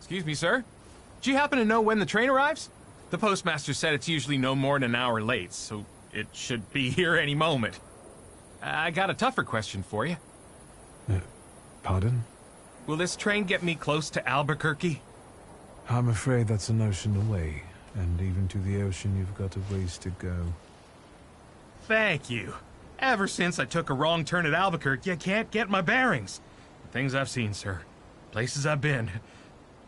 Excuse me, sir. Do you happen to know when the train arrives? The postmaster said it's usually no more than an hour late, so it should be here any moment. I got a tougher question for you. Pardon? Will this train get me close to Albuquerque? I'm afraid that's an ocean away, and even to the ocean you've got a ways to go. Thank you. Ever since I took a wrong turn at Albuquerque, I can't get my bearings. The things I've seen, sir. Places I've been.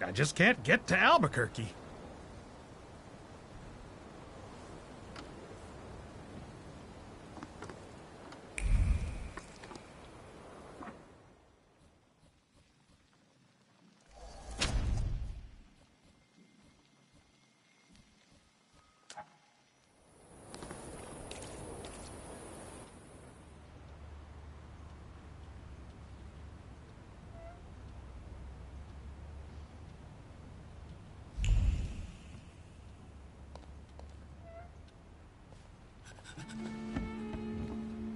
I just can't get to Albuquerque.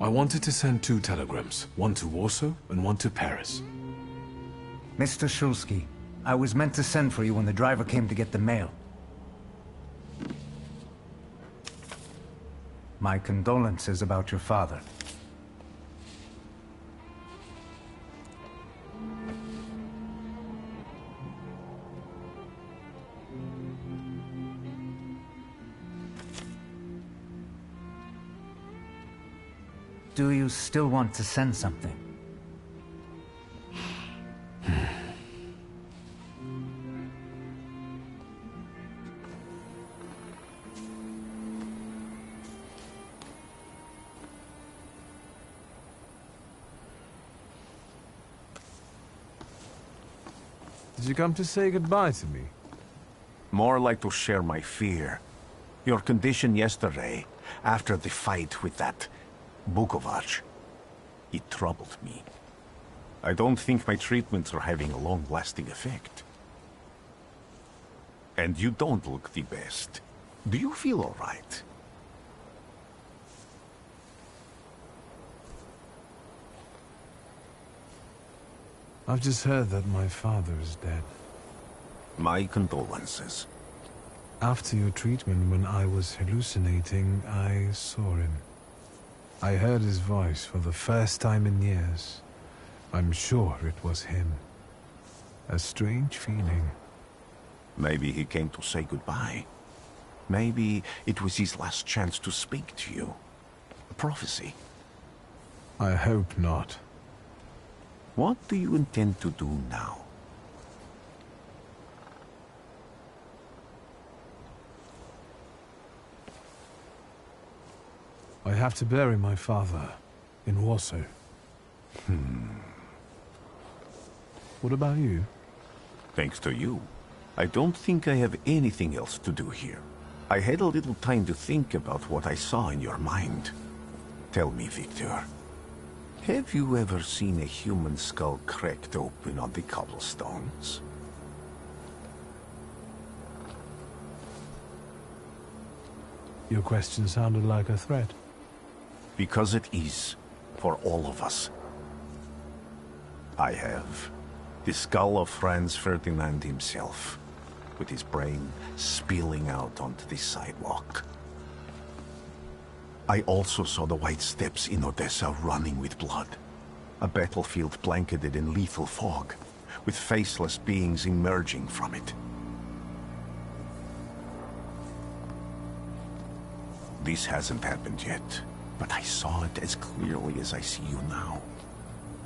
I wanted to send 2 telegrams, one to Warsaw and one to Paris. Mr. Shulsky, I was meant to send for you when the driver came to get the mail. My condolences about your father. Do you still want to send something? Did you come to say goodbye to me? More like to share my fear. Your condition yesterday, after the fight with that Bukovac, it troubled me. I don't think my treatments are having a long-lasting effect. And you don't look the best. Do you feel all right? I've just heard that my father is dead. My condolences. After your treatment, when I was hallucinating, I saw him. I heard his voice for the first time in years. I'm sure it was him. A strange feeling. Maybe he came to say goodbye. Maybe it was his last chance to speak to you. A prophecy. I hope not. What do you intend to do now? I have to bury my father in Warsaw. What about you? Thanks to you, I don't think I have anything else to do here. I had a little time to think about what I saw in your mind. Tell me, Victor, have you ever seen a human skull cracked open on the cobblestones? Your question sounded like a threat. Because it is, for all of us. I have the skull of Franz Ferdinand himself, with his brain spilling out onto the sidewalk. I also saw the white steps in Odessa running with blood. A battlefield blanketed in lethal fog, with faceless beings emerging from it. This hasn't happened yet, but I saw it as clearly as I see you now.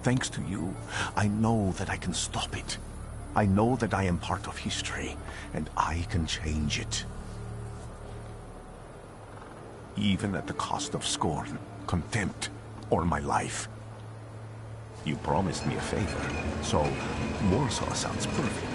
Thanks to you, I know that I can stop it. I know that I am part of history, and I can change it. Even at the cost of scorn, contempt, or my life. You promised me a favor, so Warsaw sounds perfect.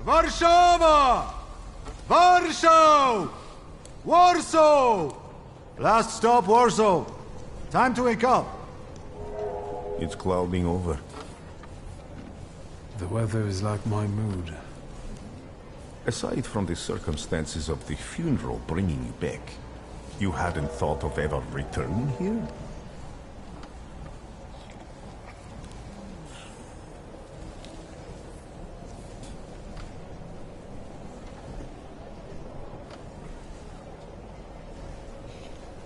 Warszawa! Warsaw! Warsaw! Last stop, Warsaw. Time to wake up. It's clouding over. The weather is like my mood. Aside from the circumstances of the funeral bringing you back, you hadn't thought of ever returning here?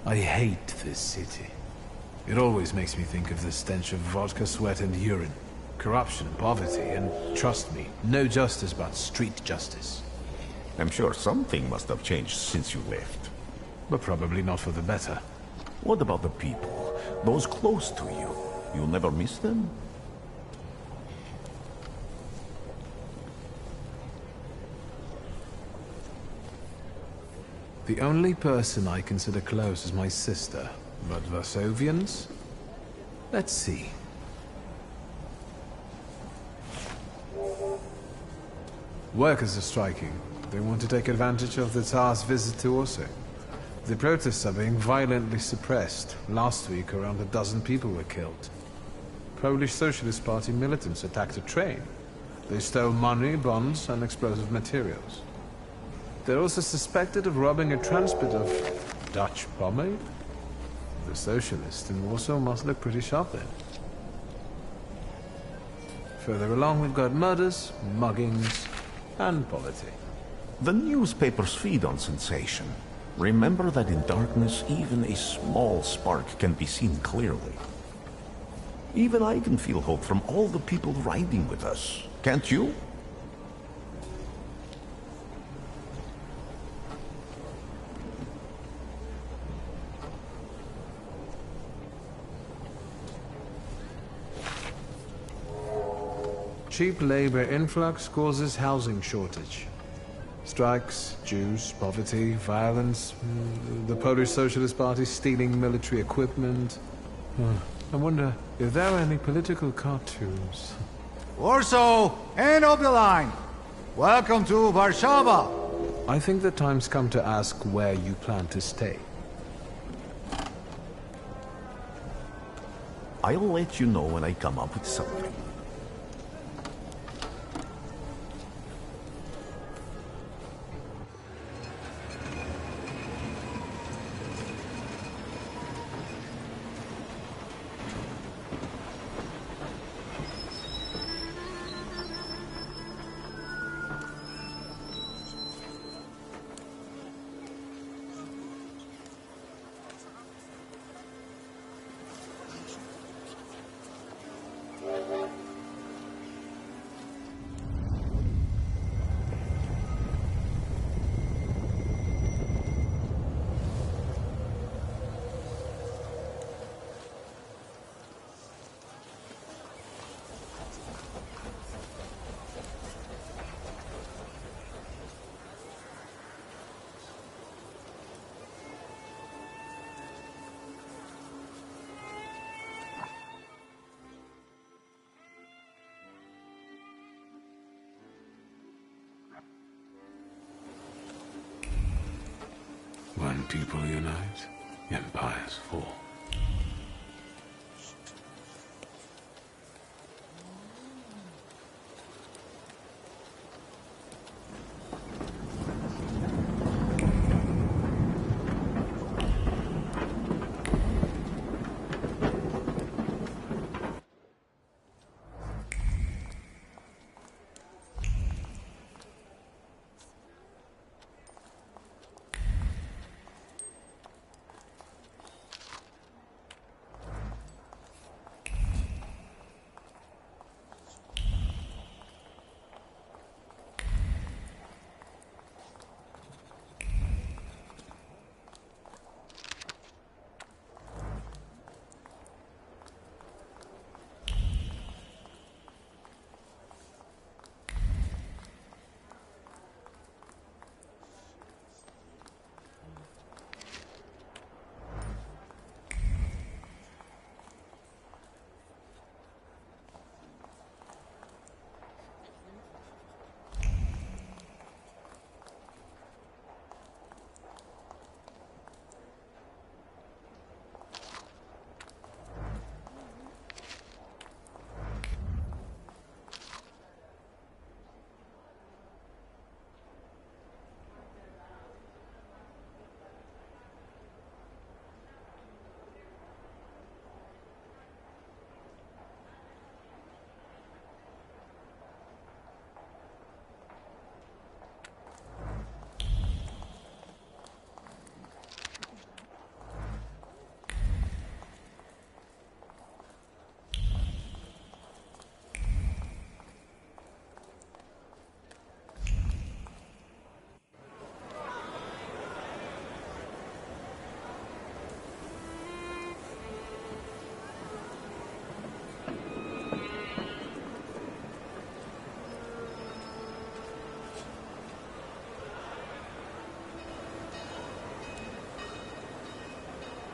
I hate this city. It always makes me think of the stench of vodka, sweat, and urine. Corruption, poverty, and trust me, no justice but street justice. I'm sure something must have changed since you left. But probably not for the better. What about the people? Those close to you? You'll never miss them? The only person I consider close is my sister. But Varsovians? Let's see. Workers are striking. They want to take advantage of the Tsar's visit to Warsaw. The protests are being violently suppressed. Last week, around a dozen people were killed. Polish Socialist Party militants attacked a train. They stole money, bonds, and explosive materials. They're also suspected of robbing a transport of Dutch pomade. The socialists in Warsaw must look pretty sharp then. Further along, we've got murders, muggings, and politics. The newspapers feed on sensation. Remember that in darkness, even a small spark can be seen clearly. Even I can feel hope from all the people riding with us. Can't you? Cheap labor influx causes housing shortage. Strikes, Jews, poverty, violence, the Polish Socialist Party stealing military equipment. I wonder if there are any political cartoons. Warsaw, end of the line. Welcome to Warszawa. I think the time's come to ask where you plan to stay. I'll let you know when I come up with something. When people unite, empires fall.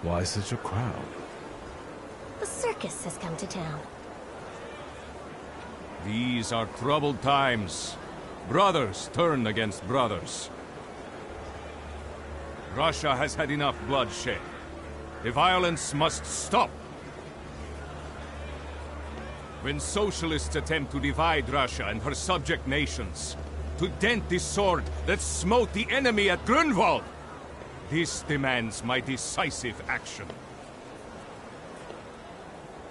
Why such a crowd? The circus has come to town. These are troubled times. Brothers turn against brothers. Russia has had enough bloodshed. The violence must stop. When socialists attempt to divide Russia and her subject nations, to dent the sword that smote the enemy at Grunwald, this demands my decisive action.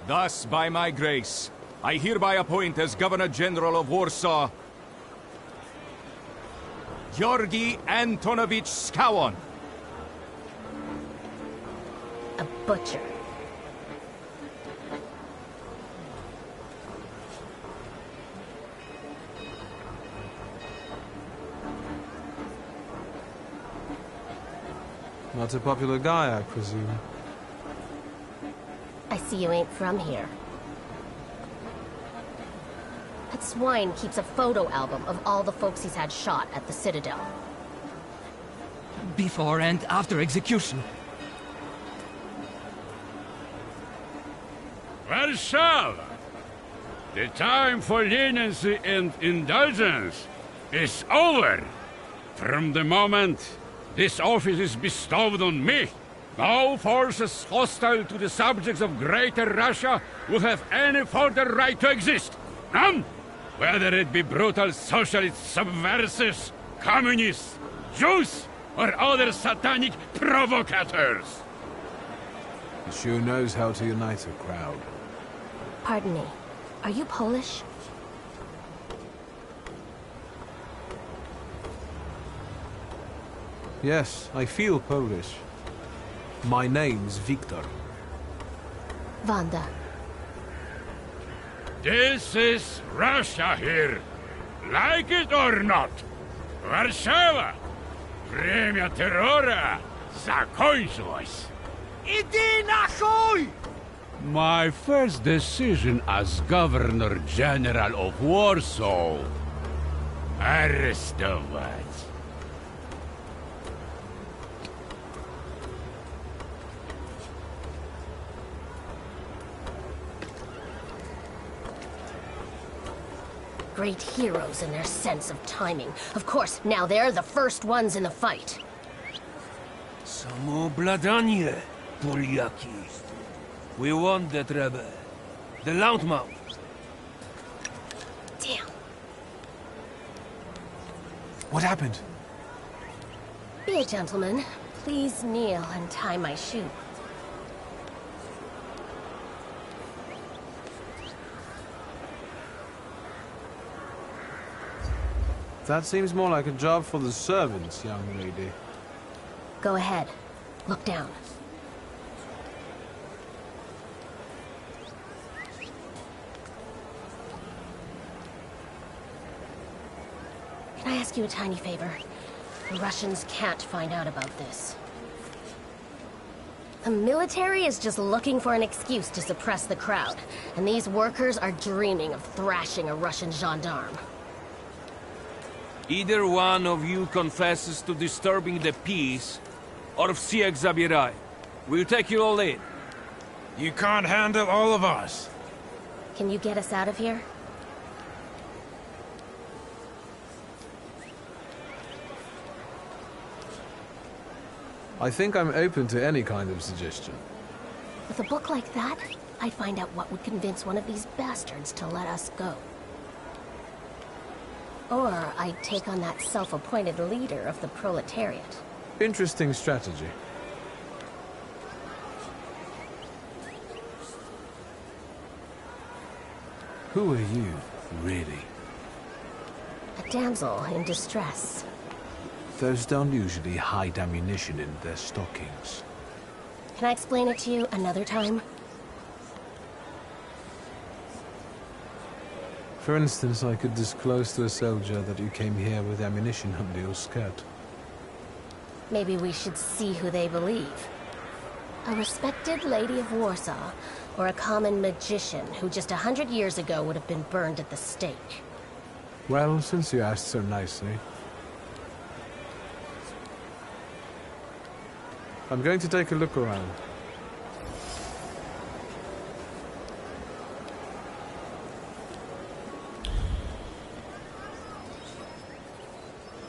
Thus, by my grace, I hereby appoint as Governor-General of Warsaw, Georgi Antonovich Skowon, butcher. Not a popular guy, I presume. I see you ain't from here. That swine keeps a photo album of all the folks he's had shot at the Citadel. Before and after execution. Warszawa! The time for leniency and indulgence is over. From the moment this office is bestowed on me, no forces hostile to the subjects of Greater Russia will have any further right to exist. None! Whether it be brutal socialist subversives, communists, Jews, or other satanic provocators. He sure knows how to unite a crowd. Pardon me, are you Polish? Yes, I feel Polish. My name's Victor. Wanda. This is Russia here. Like it or not. Warszawa! Время террора закончилось. Иди нахуй! My first decision as Governor General of Warsaw. Arrestować. Great heroes in their sense of timing. Of course, now they're the first ones in the fight. Samoobladanie, Poliaki. We won that rebel. The Loudmouth. Damn. What happened? Be a gentleman. Please kneel and tie my shoe. That seems more like a job for the servants, young lady. Go ahead. Look down. Can I ask you a tiny favor? The Russians can't find out about this. The military is just looking for an excuse to suppress the crowd, and these workers are dreaming of thrashing a Russian gendarme. Either one of you confesses to disturbing the peace, or всех забирай. We'll take you all in. You can't handle all of us. Can you get us out of here? I think I'm open to any kind of suggestion. With a book like that, I'd find out what would convince one of these bastards to let us go. Or I'd take on that self-appointed leader of the proletariat. Interesting strategy. Who are you, really? A damsel in distress. Those don't usually hide ammunition in their stockings. Can I explain it to you another time? For instance, I could disclose to a soldier that you came here with ammunition under your skirt. Maybe we should see who they believe. A respected lady of Warsaw, or a common magician who just 100 years ago would have been burned at the stake. Well, since you asked so nicely. I'm going to take a look around.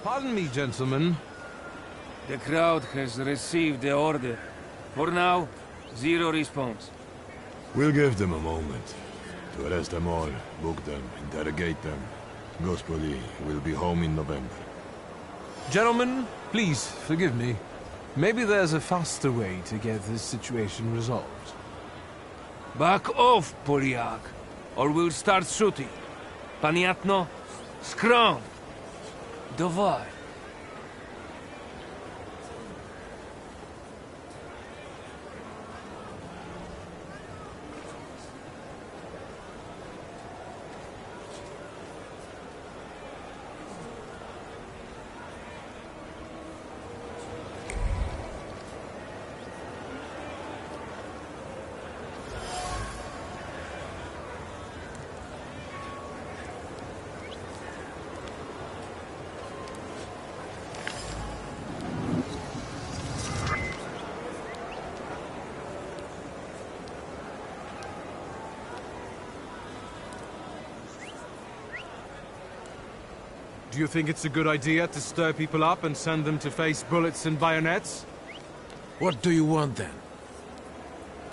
Pardon me, gentlemen. The crowd has received the order. For now, zero response. We'll give them a moment. To arrest them all, book them, interrogate them. Gospodi will be home in November. Gentlemen, please, forgive me. Maybe there's a faster way to get this situation resolved. Back off, Poliak, or we'll start shooting. Paniatno, scrum. Dawaj. Do you think it's a good idea to stir people up and send them to face bullets and bayonets? What do you want then?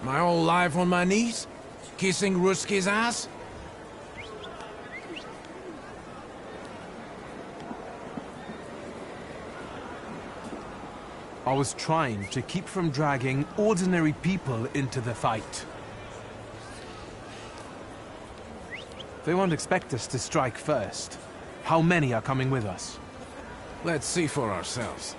My whole life on my knees? Kissing Ruski's ass? I was trying to keep from dragging ordinary people into the fight. They won't expect us to strike first. How many are coming with us? Let's see for ourselves.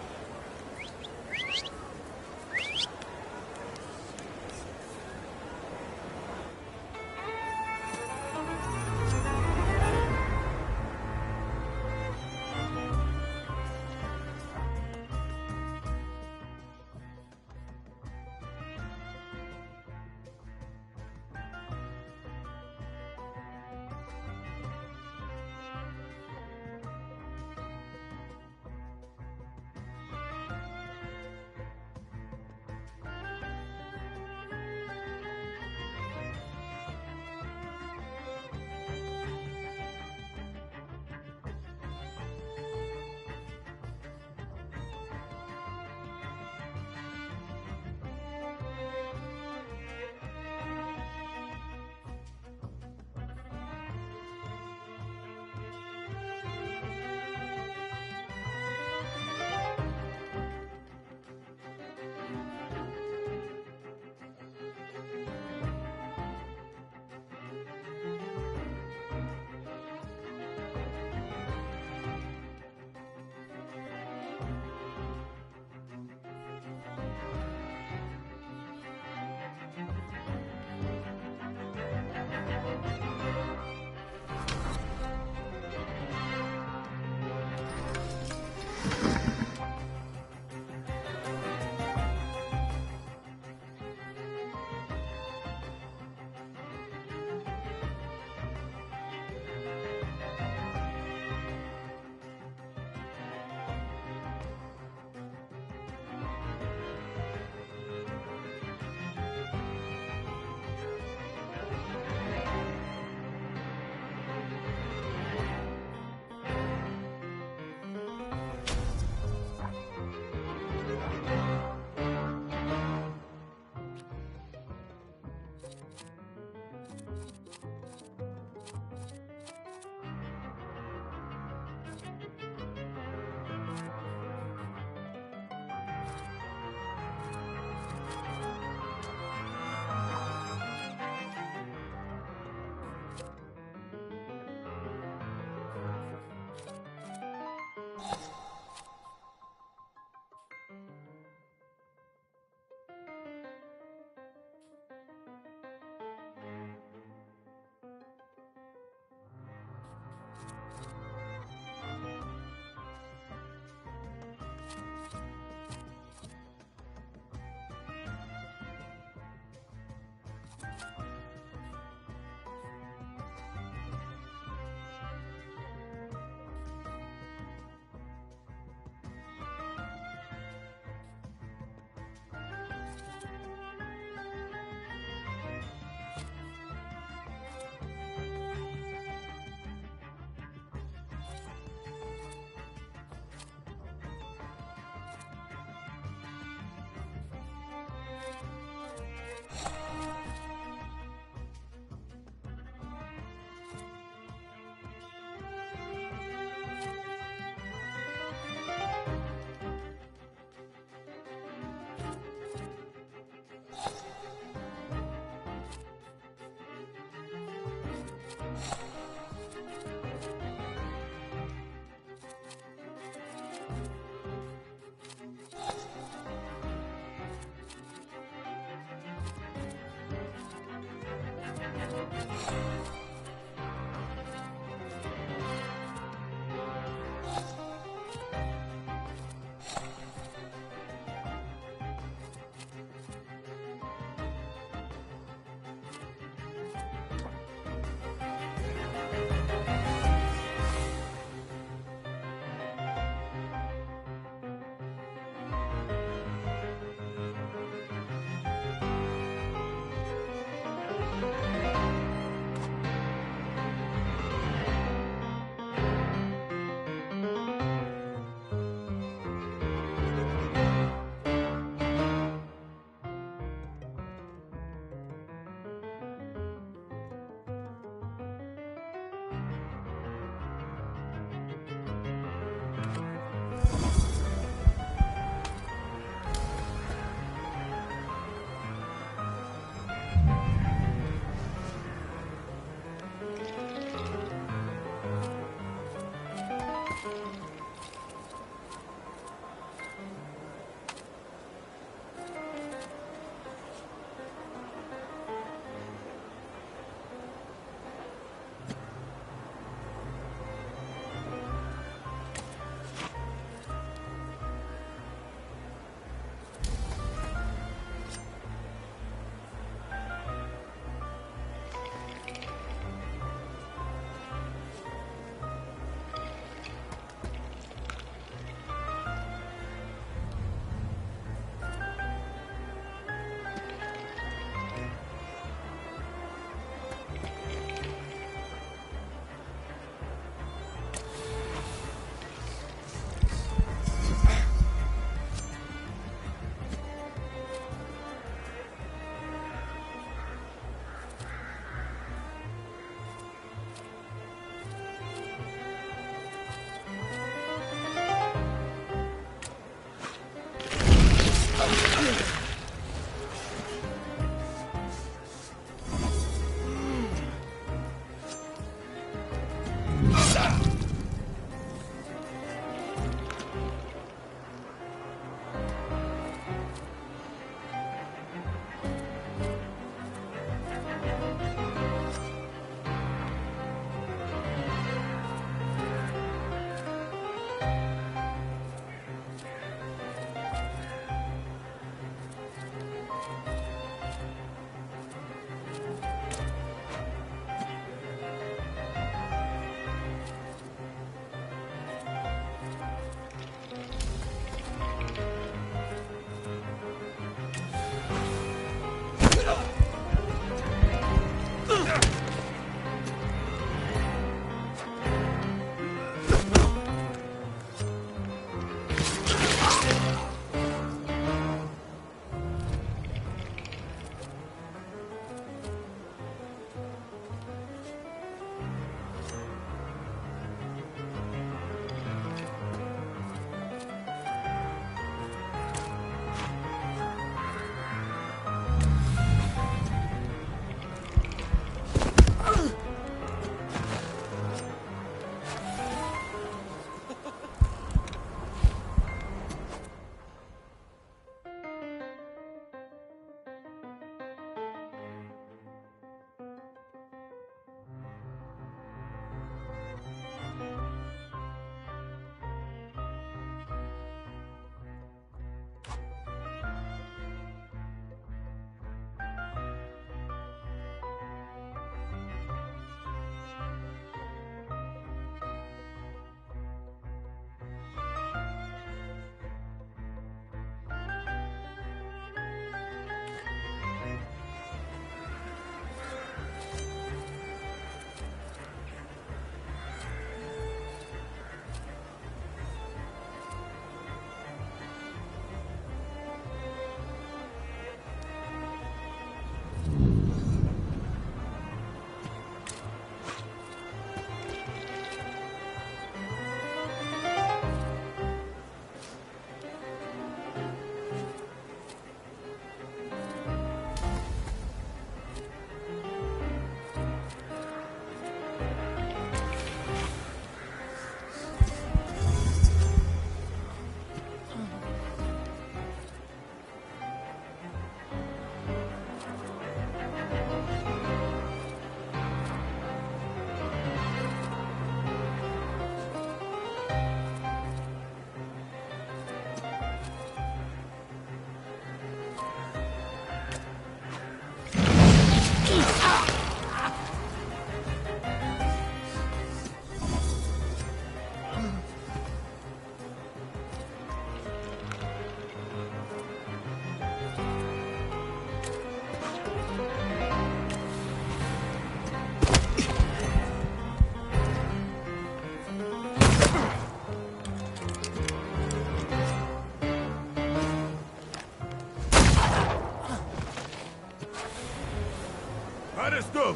Arresto!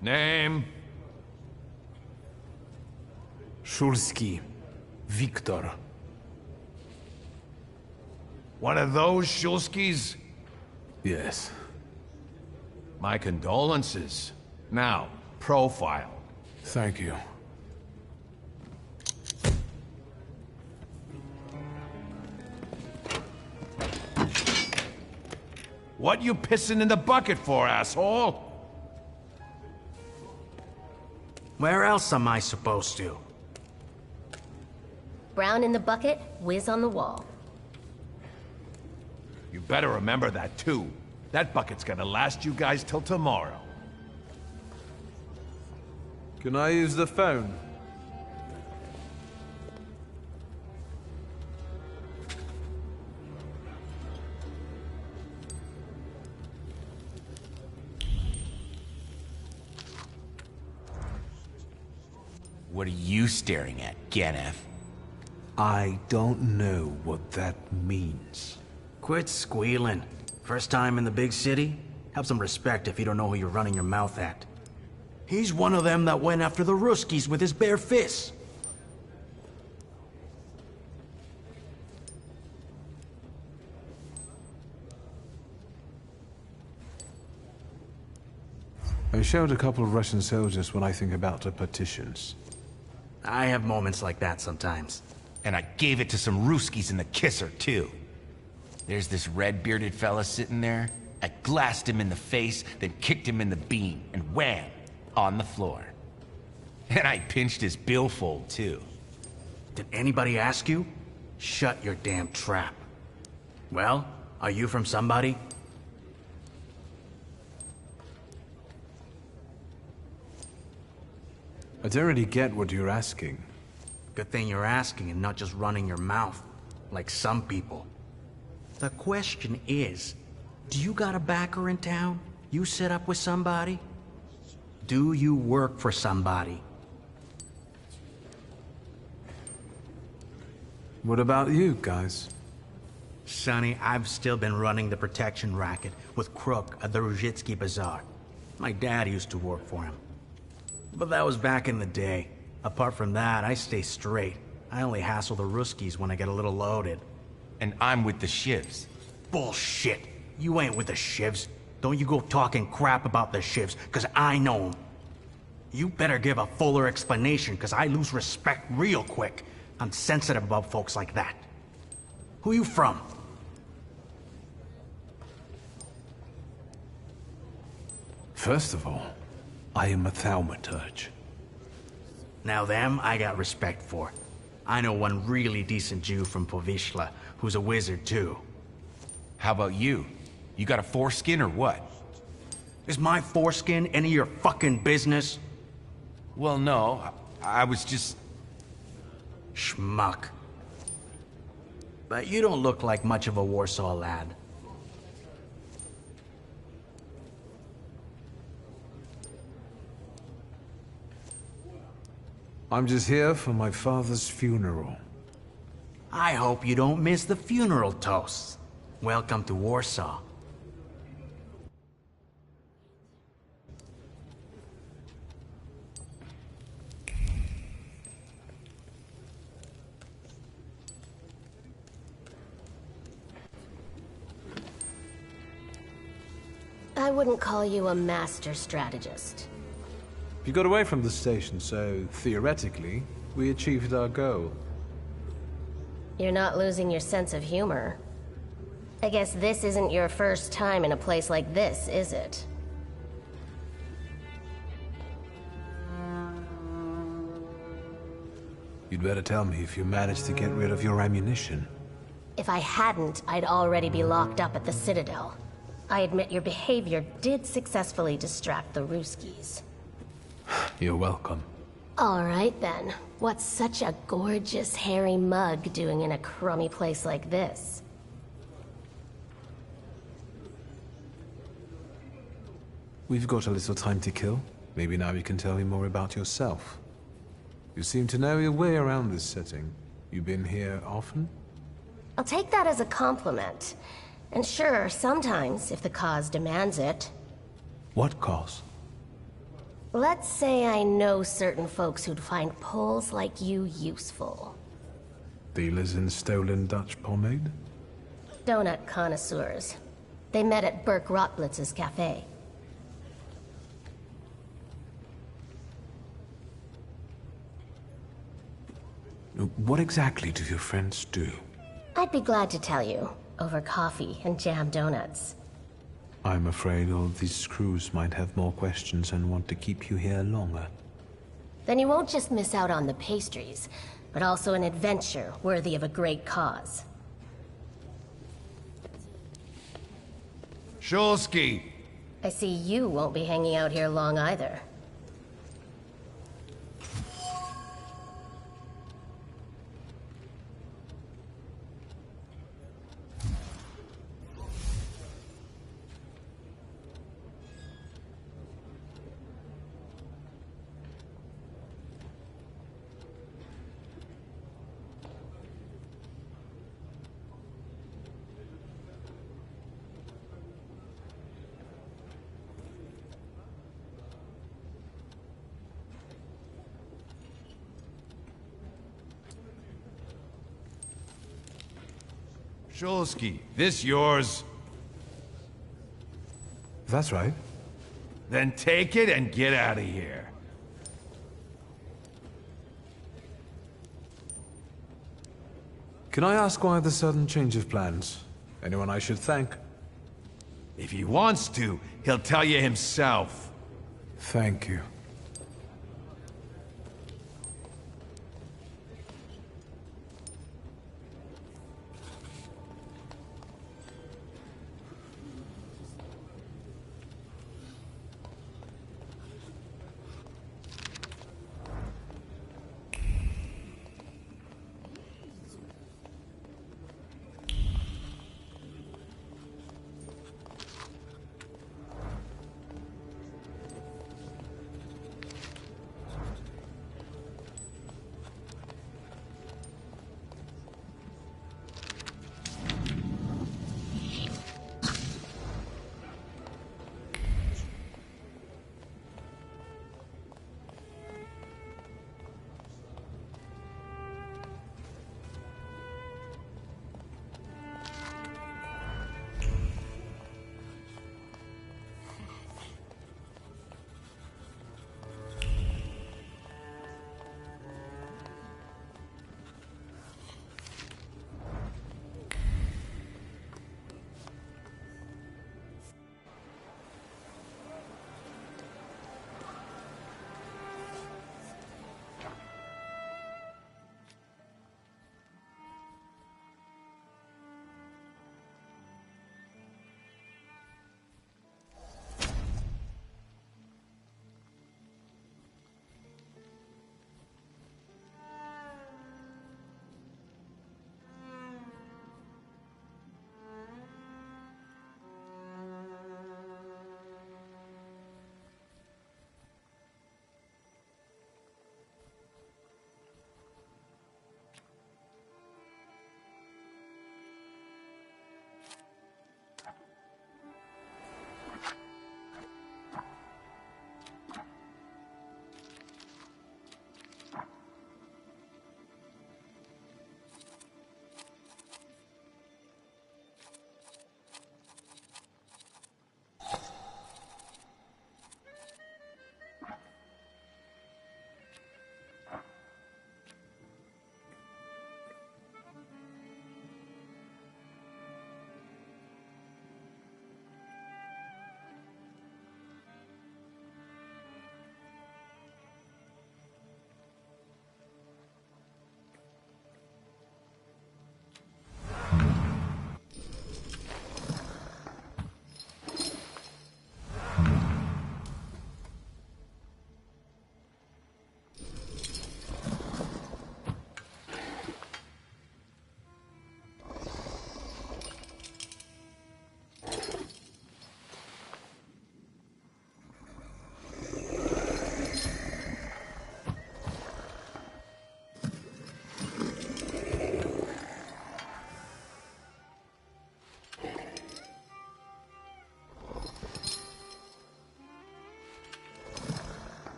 Name? Shulski. Victor. One of those Shulskis? Yes. My condolences. Now, profile. Thank you. What you pissing in the bucket for, asshole? Where else am I supposed to? Brown in the bucket, whiz on the wall. You better remember that, too. That bucket's gonna last you guys till tomorrow. Can I use the phone? What are you staring at, Ganef? I don't know what that means. Quit squealing. First time in the big city? Have some respect if you don't know who you're running your mouth at. He's one of them that went after the Ruskies with his bare fists. I showed a couple of Russian soldiers when I think about the partitions. I have moments like that sometimes. And I gave it to some Ruskies in the kisser, too. There's this red-bearded fella sitting there. I glassed him in the face, then kicked him in the bean, and wham! On the floor. And I pinched his billfold, too. Did anybody ask you? Shut your damn trap. Well, are you from somebody? I don't really get what you're asking. Good thing you're asking and not just running your mouth, like some people. The question is, do you got a backer in town? You set up with somebody? Do you work for somebody? What about you guys? Sonny, I've still been running the protection racket with Crook at the Ruzhitsky Bazaar. My dad used to work for him. But that was back in the day. Apart from that, I stay straight. I only hassle the Ruskies when I get a little loaded. And I'm with the Shivs. Bullshit. You ain't with the Shivs. Don't you go talking crap about the Shivs, cause I know them. You better give a fuller explanation, cause I lose respect real quick. I'm sensitive about folks like that. Who you from? First of all, I am a Thaumaturge. Now them, I got respect for. I know one really decent Jew from Povishla, who's a wizard too. How about you? You got a foreskin or what? Is my foreskin any of your fucking business? Well, no. I was just... Schmuck. But you don't look like much of a Warsaw lad. I'm just here for my father's funeral. I hope you don't miss the funeral toasts. Welcome to Warsaw. I wouldn't call you a master strategist. You got away from the station, so theoretically, we achieved our goal. You're not losing your sense of humor. I guess this isn't your first time in a place like this, is it? You'd better tell me if you managed to get rid of your ammunition. If I hadn't, I'd already be locked up at the Citadel. I admit your behavior did successfully distract the Ruskies. You're welcome. All right then. What's such a gorgeous, hairy mug doing in a crummy place like this? We've got a little time to kill. Maybe now you can tell me more about yourself. You seem to know your way around this setting. You been here often? I'll take that as a compliment. And sure, sometimes, if the cause demands it. What cause? Let's say I know certain folks who'd find poles like you useful. Dealers in stolen Dutch pomade? Donut connoisseurs. They met at Burke Rotblitz's cafe. What exactly do your friends do? I'd be glad to tell you, over coffee and jam donuts. I'm afraid all these screws might have more questions and want to keep you here longer. Then you won't just miss out on the pastries, but also an adventure worthy of a great cause. Shulsky! I see you won't be hanging out here long either. Shulsky, this yours? That's right. Then take it and get out of here. Can I ask why the sudden change of plans? Anyone I should thank? If he wants to, he'll tell you himself. Thank you.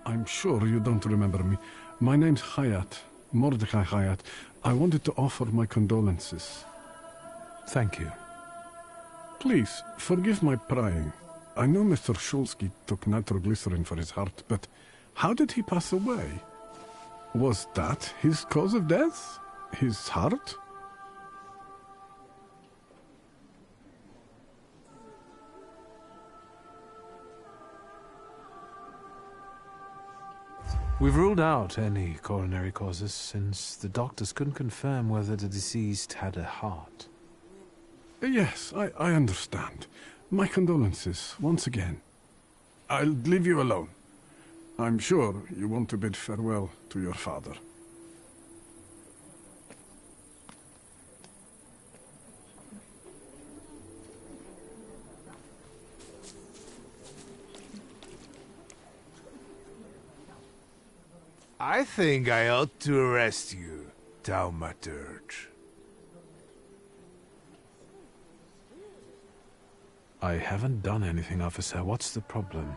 I'm sure you don't remember me. My name's Hayat, Mordecai Hayat. I wanted to offer my condolences. Thank you. Please, forgive my prying. I know Mr. Shulsky took nitroglycerin for his heart, but how did he pass away? Was that his cause of death? His heart? We've ruled out any coronary causes since the doctors couldn't confirm whether the deceased had a heart. Yes, I understand. My condolences, once again. I'll leave you alone. I'm sure you want to bid farewell to your father. I think I ought to arrest you, Thaumaturge. I haven't done anything, officer. What's the problem?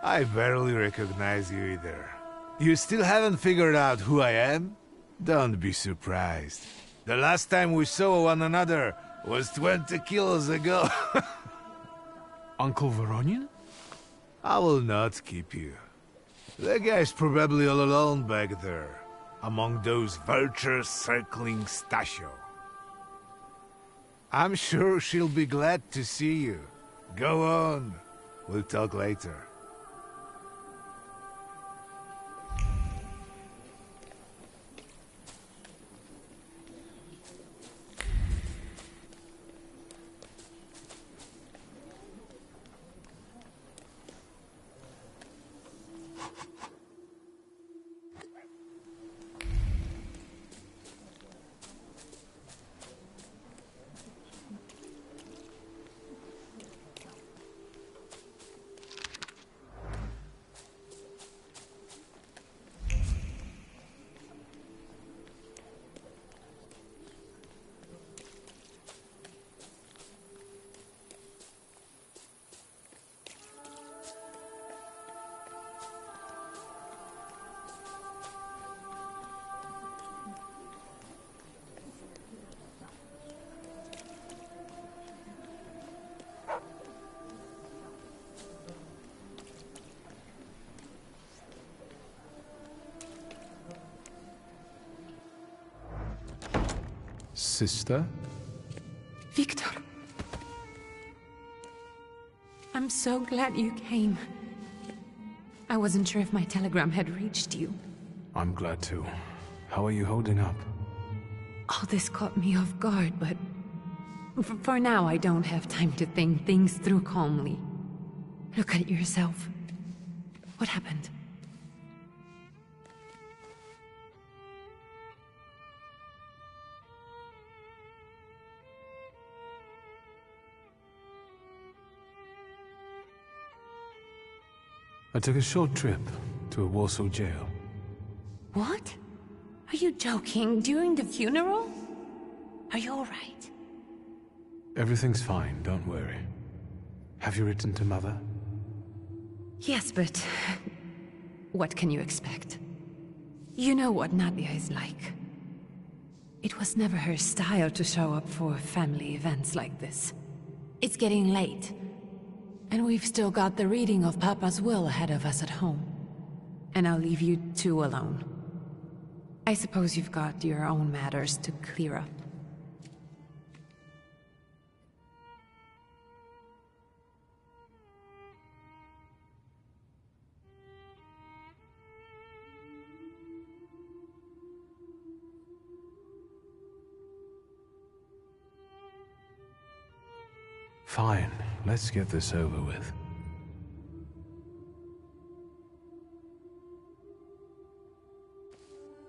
I barely recognize you either. You still haven't figured out who I am? Don't be surprised. The last time we saw one another was 20 kilos ago. Uncle Voronian? I will not keep you. The guy's probably all alone back there, among those vultures circling Stasio. I'm sure she'll be glad to see you. Go on. We'll talk later. Sister? Victor. I'm so glad you came. I wasn't sure if my telegram had reached you. I'm glad too. How are you holding up? All this caught me off guard, but... For now, I don't have time to think things through calmly. Look at yourself. What happened? I took a short trip to a Warsaw jail. What? Are you joking? During the funeral? Are you alright? Everything's fine, don't worry. Have you written to Mother? Yes, but... what can you expect? You know what Nadia is like. It was never her style to show up for family events like this. It's getting late. And we've still got the reading of Papa's will ahead of us at home. And I'll leave you two alone. I suppose you've got your own matters to clear up. Fine, let's get this over with.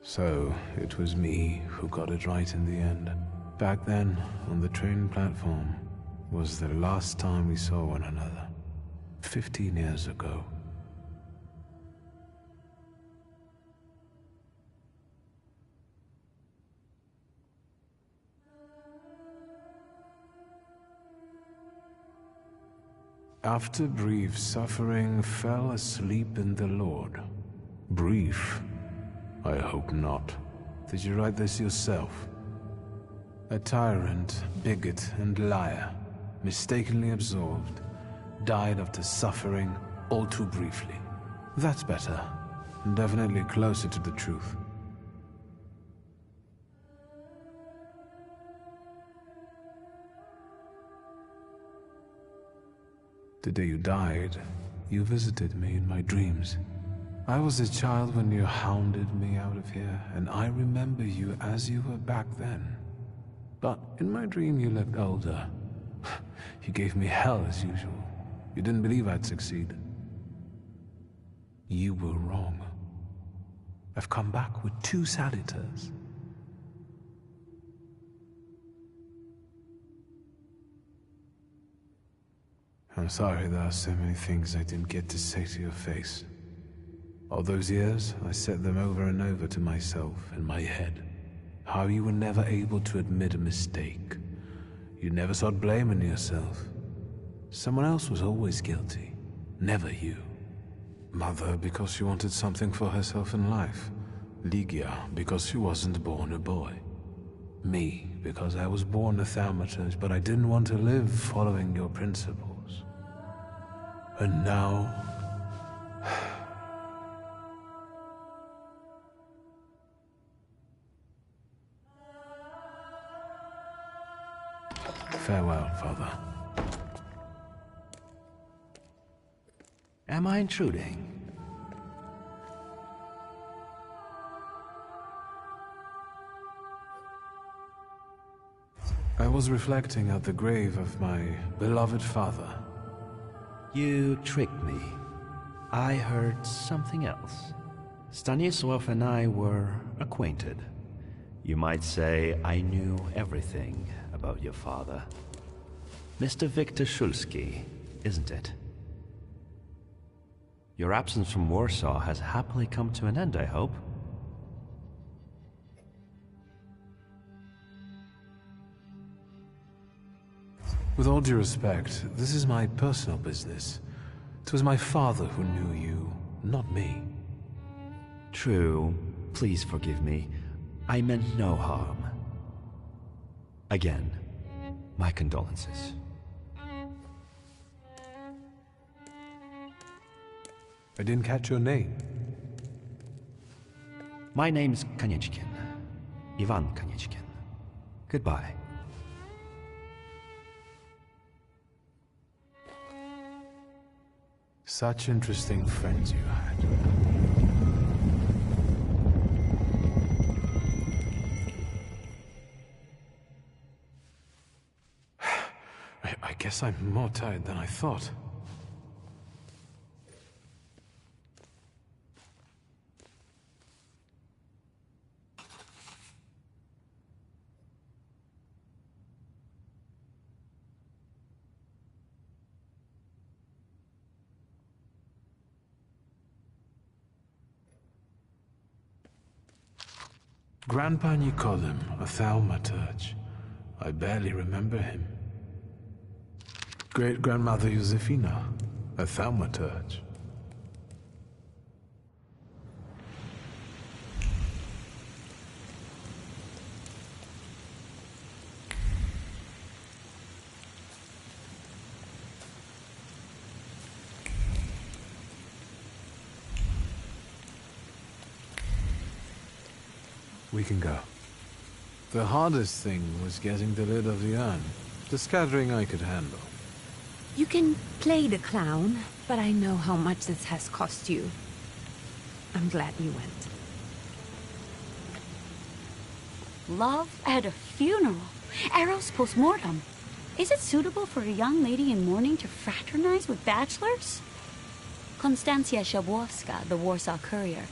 So, it was me who got it right in the end. Back then, on the train platform, was the last time we saw one another. 15 years ago. After brief suffering, fell asleep in the Lord. Brief? I hope not. Did you write this yourself? A tyrant, bigot, and liar, mistakenly absolved, died after suffering all too briefly. That's better. Definitely closer to the truth. The day you died, you visited me in my dreams. I was a child when you hounded me out of here, and I remember you as you were back then. But in my dream you looked older. You gave me hell as usual. You didn't believe I'd succeed. You were wrong. I've come back with 2 saluters. I'm sorry there are so many things I didn't get to say to your face. All those years, I said them over and over to myself in my head. How you were never able to admit a mistake. You never sought blame in yourself. Someone else was always guilty, never you. Mother because she wanted something for herself in life. Ligia because she wasn't born a boy. Me because I was born a Thaumaturge, but I didn't want to live following your principles. And now... Farewell, Father. Am I intruding? I was reflecting at the grave of my beloved father. You tricked me. I heard something else. Stanisław and I were acquainted. You might say I knew everything about your father. Mr. Victor Szulski, isn't it? Your absence from Warsaw has happily come to an end, I hope. With all due respect, this is my personal business. It was my father who knew you, not me. True. Please forgive me. I meant no harm. Again, my condolences. I didn't catch your name. My name's Kanieczkin. Ivan Kanieczkin. Goodbye. Such interesting friends you had. I guess I'm more tired than I thought. Grandpa Nikodem, a Thaumaturge. I barely remember him. Great-grandmother Josefina, a Thaumaturge. We can go. The hardest thing was getting the lid of the urn. The scattering I could handle. You can play the clown, but I know how much this has cost you. I'm glad you went. Love at a funeral. Eros post-mortem. Is it suitable for a young lady in mourning to fraternize with bachelors? Konstancja Szabłowska, the Warsaw Courier.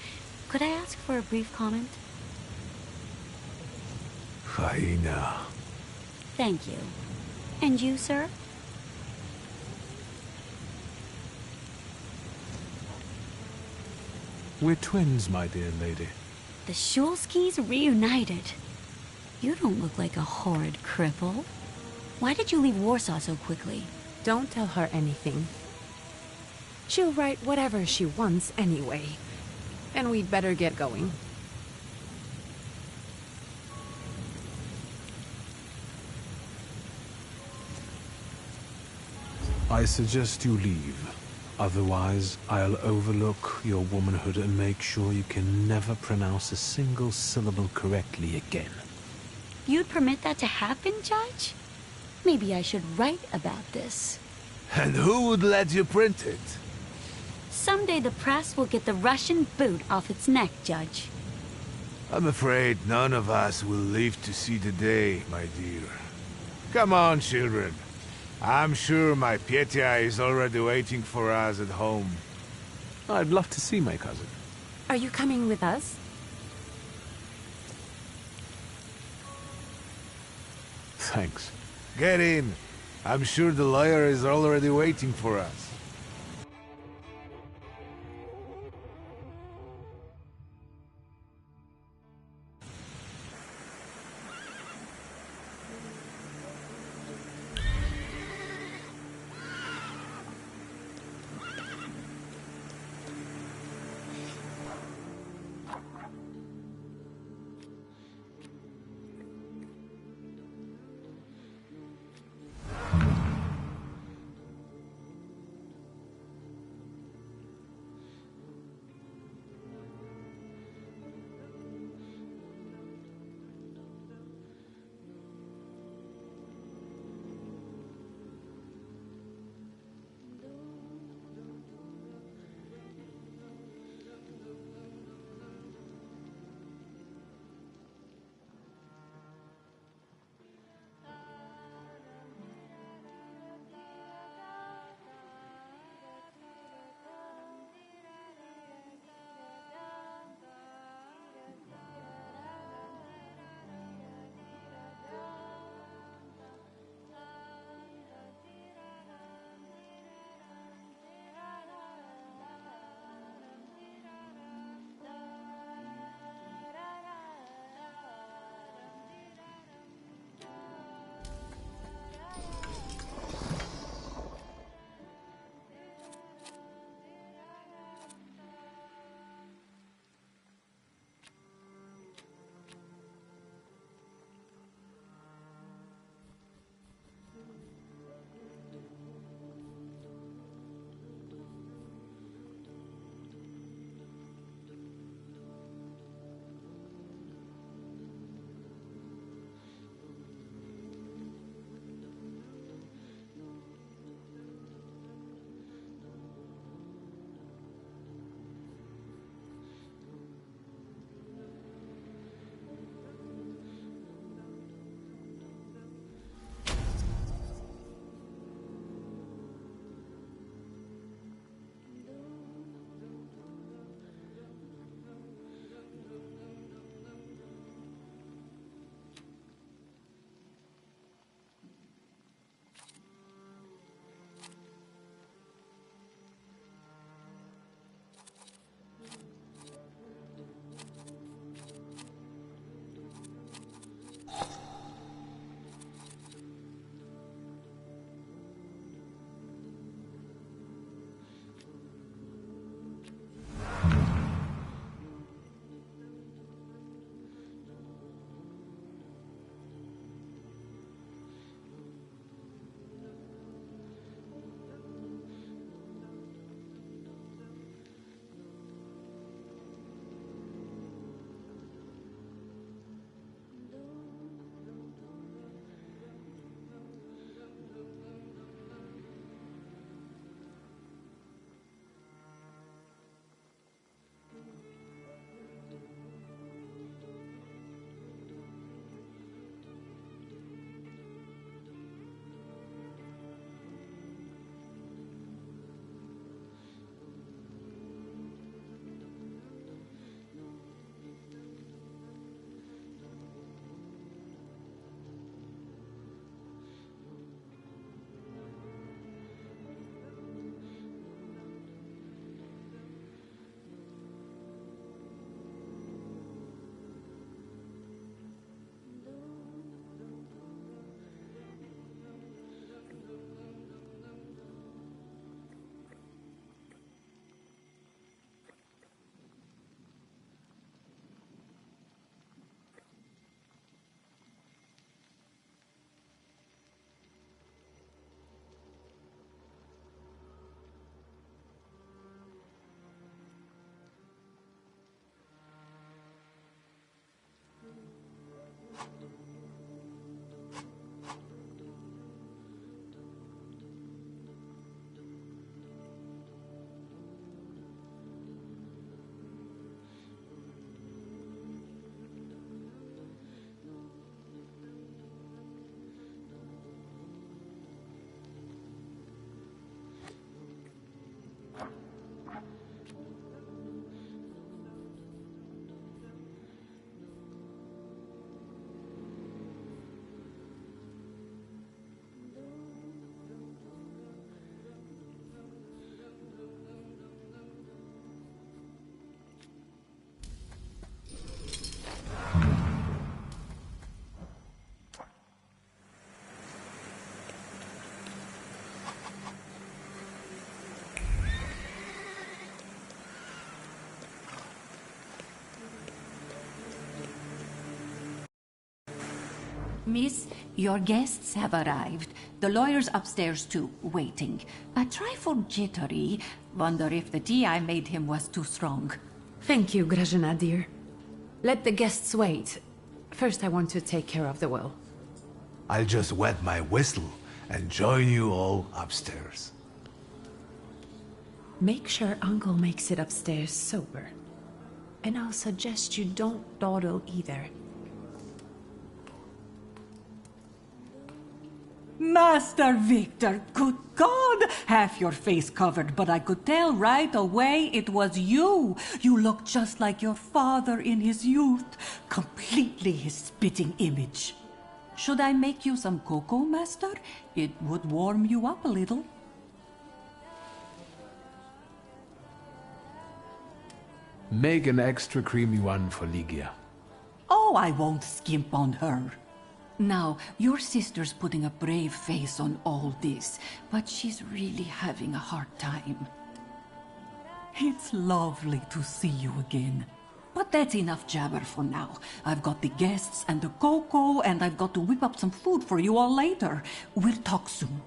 Could I ask for a brief comment? Hyena. Thank you. And you, sir? We're twins, my dear lady. The Shulskis reunited. You don't look like a horrid cripple. Why did you leave Warsaw so quickly? Don't tell her anything. She'll write whatever she wants anyway. And we'd better get going. I suggest you leave. Otherwise, I'll overlook your womanhood and make sure you can never pronounce a single syllable correctly again. You'd permit that to happen, Judge? Maybe I should write about this. And who would let you print it? Someday the press will get the Russian boot off its neck, Judge. I'm afraid none of us will live to see the day, my dear. Come on, children. I'm sure my pt2 is already waiting for us at home. I'd love to see my cousin. Are you coming with us? Thanks. Get in. I'm sure the lawyer is already waiting for us. Miss, your guests have arrived. The lawyer's upstairs too, waiting. A trifle jittery. Wonder if the tea I made him was too strong. Thank you, Grażyna dear. Let the guests wait. First I want to take care of the will. I'll just wet my whistle and join you all upstairs. Make sure Uncle makes it upstairs sober. And I'll suggest you don't dawdle either. Master Victor, good God! Half your face covered, but I could tell right away it was you. You look just like your father in his youth. Completely his spitting image. Should I make you some cocoa, Master? It would warm you up a little. Make an extra creamy one for Ligia. Oh, I won't skimp on her. Now, your sister's putting a brave face on all this, but she's really having a hard time. It's lovely to see you again. But that's enough jabber for now. I've got the guests and the cocoa, and I've got to whip up some food for you all later. We'll talk soon.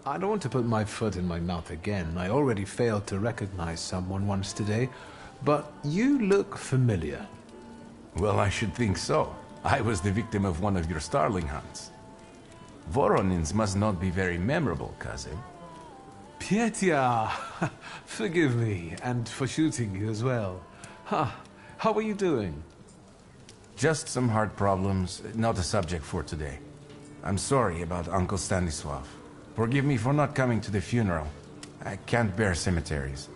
I don't want to put my foot in my mouth again. I already failed to recognize someone once today, but you look familiar. Well, I should think so. I was the victim of one of your starling hunts. Voronins must not be very memorable, cousin. Pietia, forgive me, and for shooting you as well. How are you doing? Just some heart problems, not a subject for today. I'm sorry about Uncle Stanislav. Forgive me for not coming to the funeral. I can't bear cemeteries.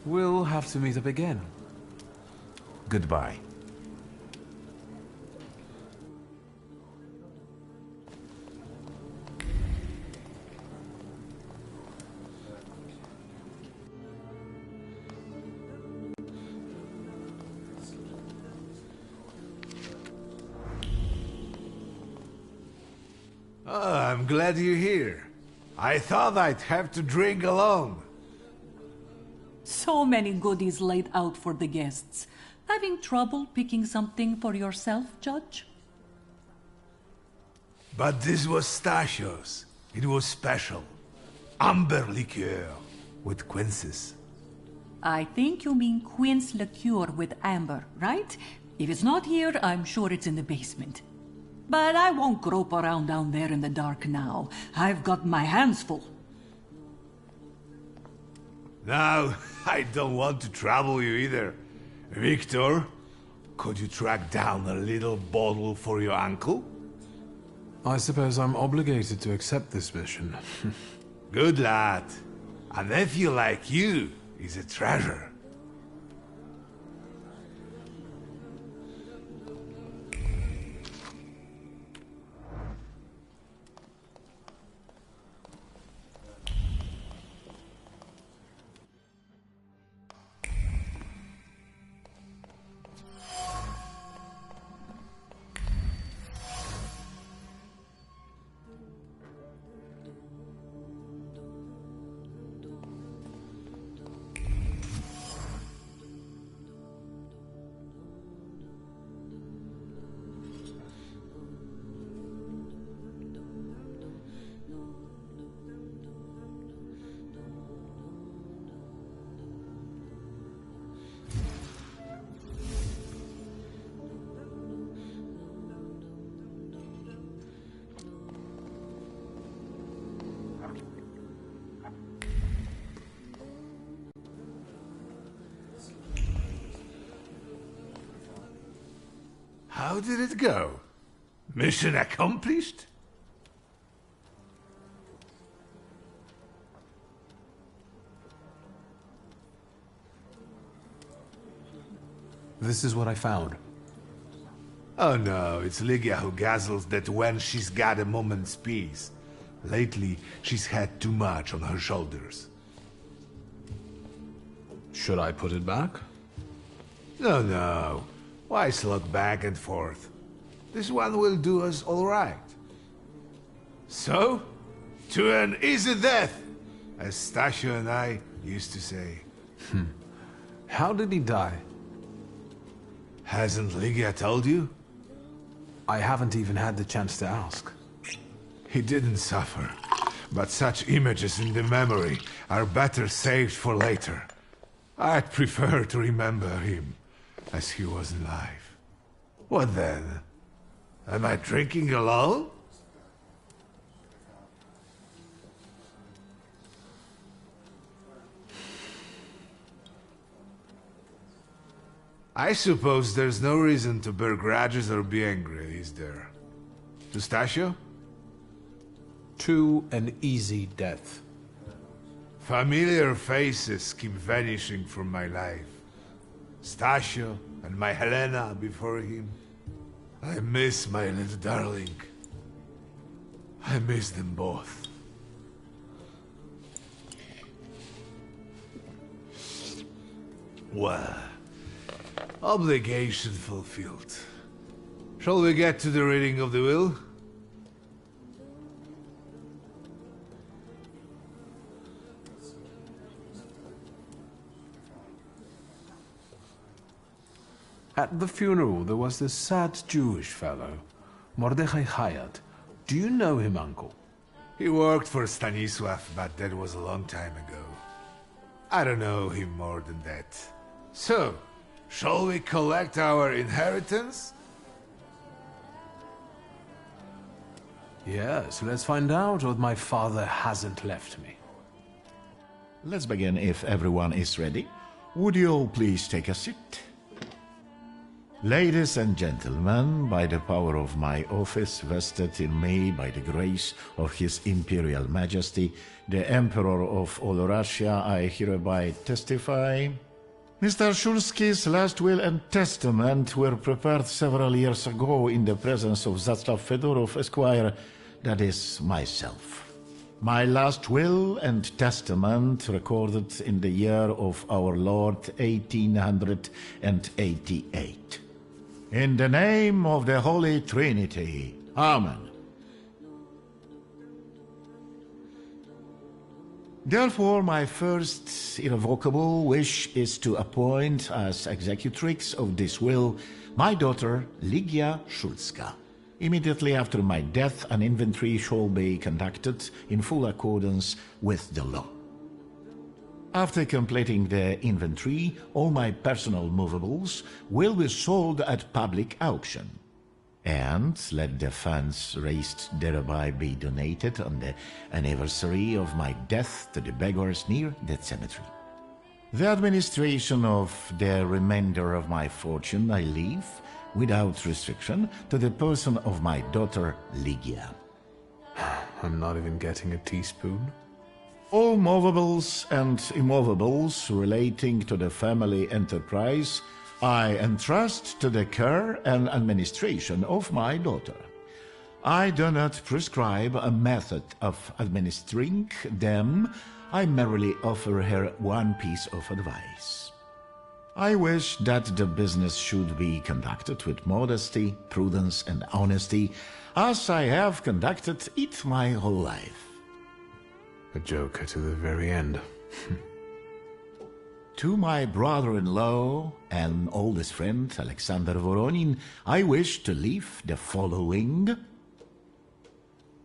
We'll have to meet up again. Goodbye. Oh, I'm glad you're here. I thought I'd have to drink alone. So many goodies laid out for the guests. Having trouble picking something for yourself, Judge? But this was Stasios. It was special. Amber liqueur with quinces. I think you mean quince liqueur with amber, right? If it's not here, I'm sure it's in the basement. But I won't grope around down there in the dark now. I've got my hands full. Now, I don't want to trouble you either. Victor, could you track down a little bottle for your uncle? I suppose I'm obligated to accept this mission. Good lad. A nephew like you is a treasure. How did it go? Mission accomplished? This is what I found. Oh no, it's Lygia who guzzles that when she's got a moment's peace. Lately, she's had too much on her shoulders. Should I put it back? No, no. Why slug back and forth? This one will do us all right. So, to an easy death, as Stasio and I used to say. How did he die? Hasn't Lygia told you? I haven't even had the chance to ask. He didn't suffer, but such images in the memory are better saved for later. I'd prefer to remember him as he was alive. What then? Am I drinking alone? I suppose there's no reason to bear grudges or be angry, is there? Stasio? To an easy death. Familiar faces keep vanishing from my life. Stasio and my Helena before him. I miss my little darling. I miss them both. Well, obligation fulfilled. Shall we get to the reading of the will? At the funeral, there was this sad Jewish fellow, Mordechai Hayat. Do you know him, Uncle? He worked for Stanisław, but that was a long time ago. I don't know him more than that. So, shall we collect our inheritance? Yes, let's find out what my father hasn't left me. Let's begin if everyone is ready. Would you all please take a seat? Ladies and gentlemen, by the power of my office vested in me by the grace of His Imperial Majesty, the Emperor of all Russia, I hereby testify. Mr. Shulski's last will and testament were prepared several years ago in the presence of Zaslav Fedorov, Esquire, that is, myself. My last will and testament recorded in the year of our Lord 1888. In the name of the Holy Trinity. Amen. Therefore, my first irrevocable wish is to appoint as executrix of this will my daughter Lygia Szulska. Immediately after my death, an inventory shall be conducted in full accordance with the law. After completing the inventory, all my personal movables will be sold at public auction. And let the funds raised thereby be donated on the anniversary of my death to the beggars near that cemetery. The administration of the remainder of my fortune I leave, without restriction, to the person of my daughter Lygia. I'm not even getting a teaspoon. All movables and immovables relating to the family enterprise I entrust to the care and administration of my daughter. I do not prescribe a method of administering them, I merely offer her one piece of advice. I wish that the business should be conducted with modesty, prudence, and honesty, as I have conducted it my whole life. A joker to the very end. To my brother-in-law and oldest friend, Alexander Voronin, I wish to leave the following.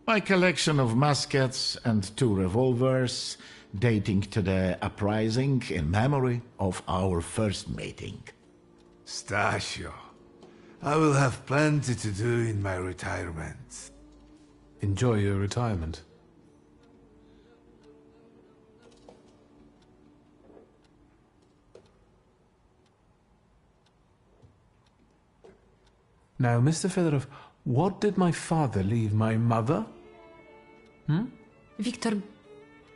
My collection of muskets and 2 revolvers, dating to the uprising in memory of our first meeting. Stasio, I will have plenty to do in my retirement. Enjoy your retirement. Now, Mr. Fedorov, what did my father leave my mother? Victor,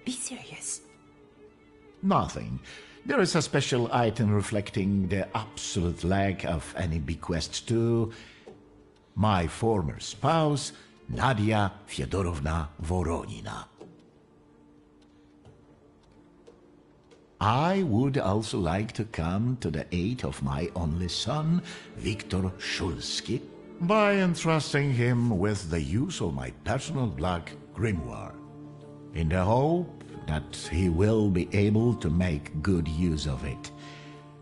be serious. Nothing. There is a special item reflecting the absolute lack of any bequest to my former spouse, Nadia Fyodorovna Voronina. I would also like to come to the aid of my only son, Viktor Shulsky, by entrusting him with the use of my personal black grimoire, in the hope that he will be able to make good use of it.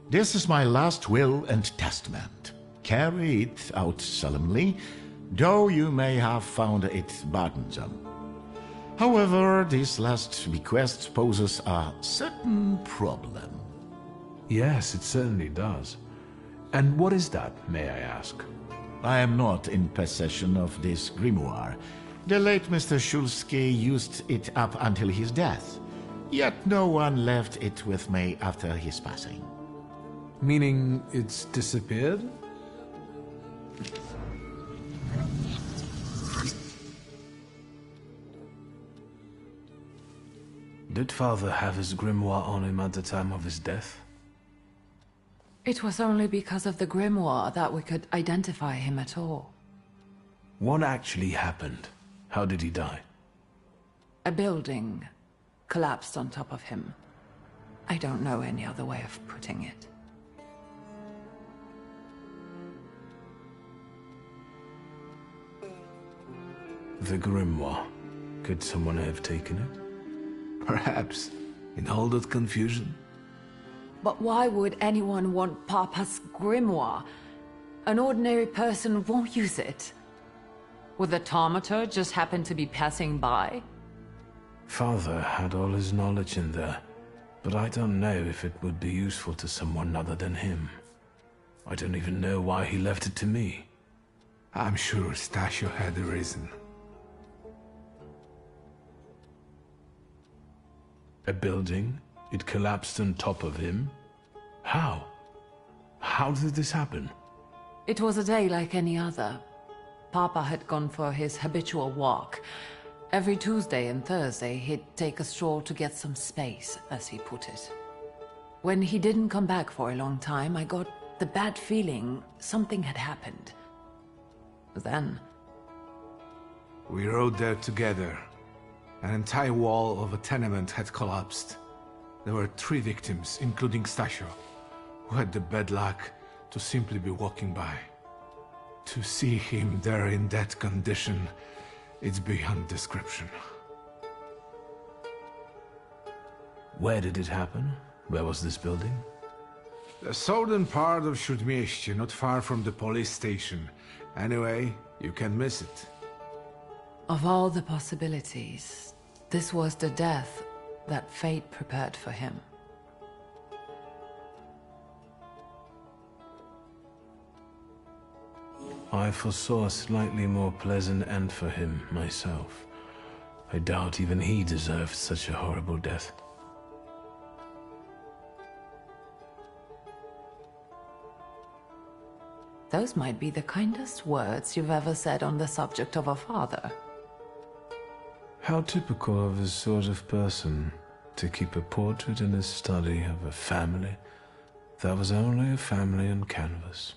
This is my last will and testament. Carry it out solemnly, though you may have found it burdensome. However, this last bequest poses a certain problem. Yes, it certainly does. And what is that, may I ask? I am not in possession of this grimoire. The late Mr. Shulsky used it up until his death, yet no one left it with me after his passing. Meaning it's disappeared? Did father have his grimoire on him at the time of his death? It was only because of the grimoire that we could identify him at all. What actually happened? How did he die? A building collapsed on top of him. I don't know any other way of putting it. The grimoire. Could someone have taken it? Perhaps, in all that confusion. But why would anyone want Papa's grimoire? An ordinary person won't use it. Would the Thaumaturge just happen to be passing by? Father had all his knowledge in there, but I don't know if it would be useful to someone other than him. I don't even know why he left it to me. I'm sure Stasio had a reason. A building? It collapsed on top of him? How? How did this happen? It was a day like any other. Papa had gone for his habitual walk. Every Tuesday and Thursday, he'd take a stroll to get some space, as he put it. When he didn't come back for a long time, I got the bad feeling something had happened. Then... we rode there together. An entire wall of a tenement had collapsed. There were 3 victims, including Stasio, who had the bad luck to simply be walking by. To see him there in that condition, it's beyond description. Where did it happen? Where was this building? The southern part of Śródmieście, not far from the police station. Anyway, you can miss it. Of all the possibilities, this was the death that fate prepared for him. I foresaw a slightly more pleasant end for him, myself. I doubt even he deserved such a horrible death. Those might be the kindest words you've ever said on the subject of a father. How typical of his sort of person, to keep a portrait in his study of a family that was only a family on canvas.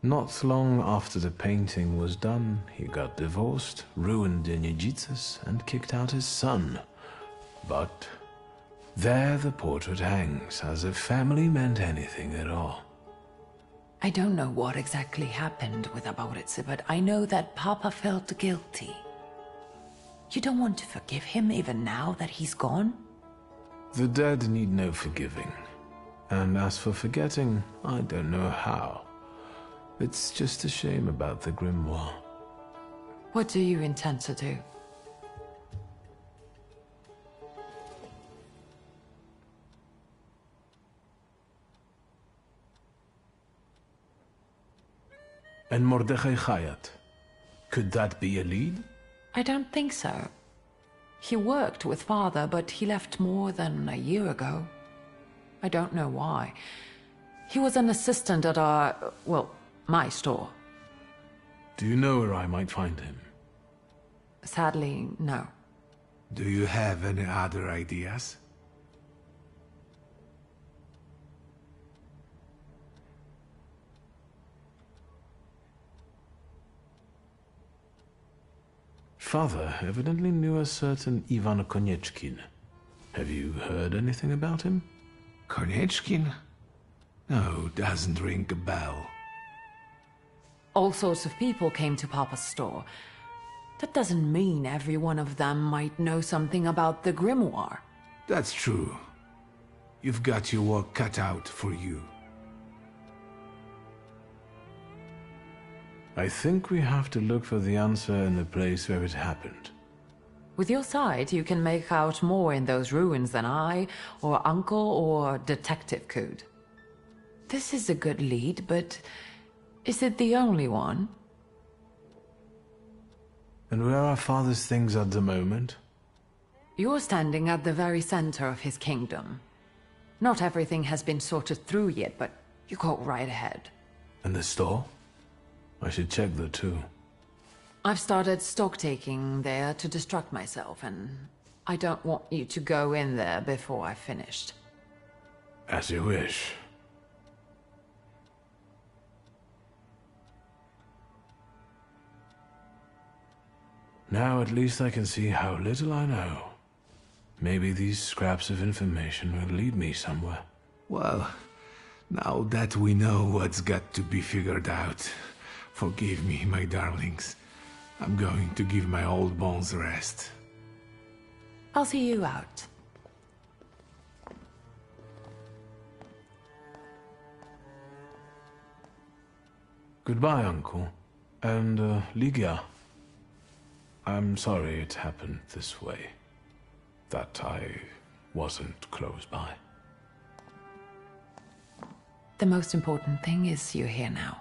Not long after the painting was done, he got divorced, ruined the Nijitas, and kicked out his son. But there the portrait hangs, as if family meant anything at all. I don't know what exactly happened with Aboritsa, but I know that Papa felt guilty. You don't want to forgive him even now that he's gone? The dead need no forgiving. And as for forgetting, I don't know how. It's just a shame about the grimoire. What do you intend to do? And Mordechai Chayat, could that be a lead? I don't think so. He worked with Father, but he left more than a year ago. I don't know why. He was an assistant at our, well, my store. Do you know where I might find him? Sadly, no. Do you have any other ideas? Father evidently knew a certain Ivan Konieczkin. Have you heard anything about him? Konieczkin? No, doesn't ring a bell. All sorts of people came to Papa's store. That doesn't mean every one of them might know something about the grimoire. That's true. You've got your work cut out for you. I think we have to look for the answer in the place where it happened. With your sight, you can make out more in those ruins than I, or Uncle, or Detective could. This is a good lead, but is it the only one? And where are Father's things at the moment? You're standing at the very center of his kingdom. Not everything has been sorted through yet, but you go right ahead. And the store? I should check there too. I've started stock-taking there to distract myself, and I don't want you to go in there before I've finished. As you wish. Now at least I can see how little I know. Maybe these scraps of information will lead me somewhere. Well, now that we know what's got to be figured out, forgive me, my darlings. I'm going to give my old bones a rest. I'll see you out. Goodbye, Uncle. And, Ligia. I'm sorry it happened this way. That I wasn't close by. The most important thing is you're here now.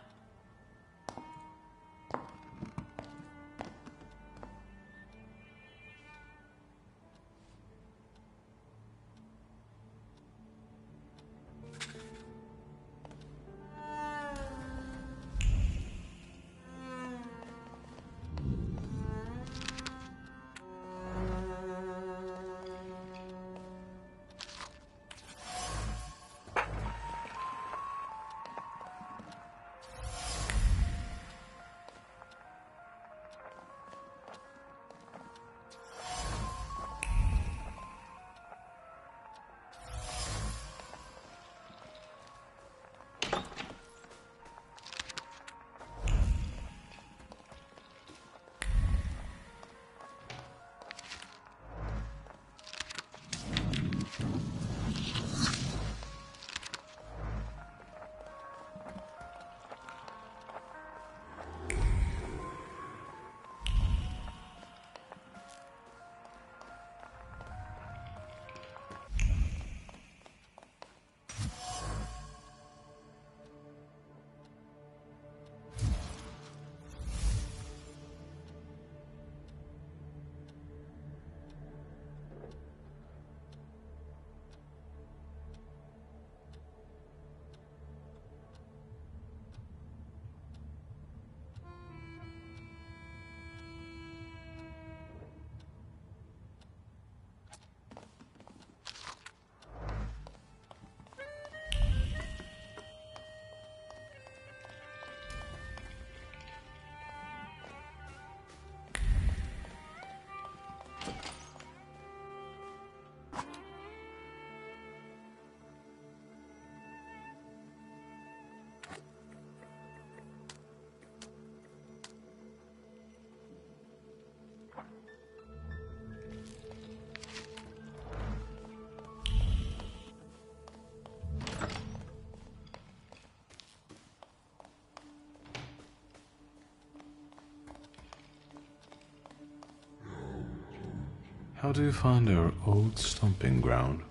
How do you find our old stomping ground?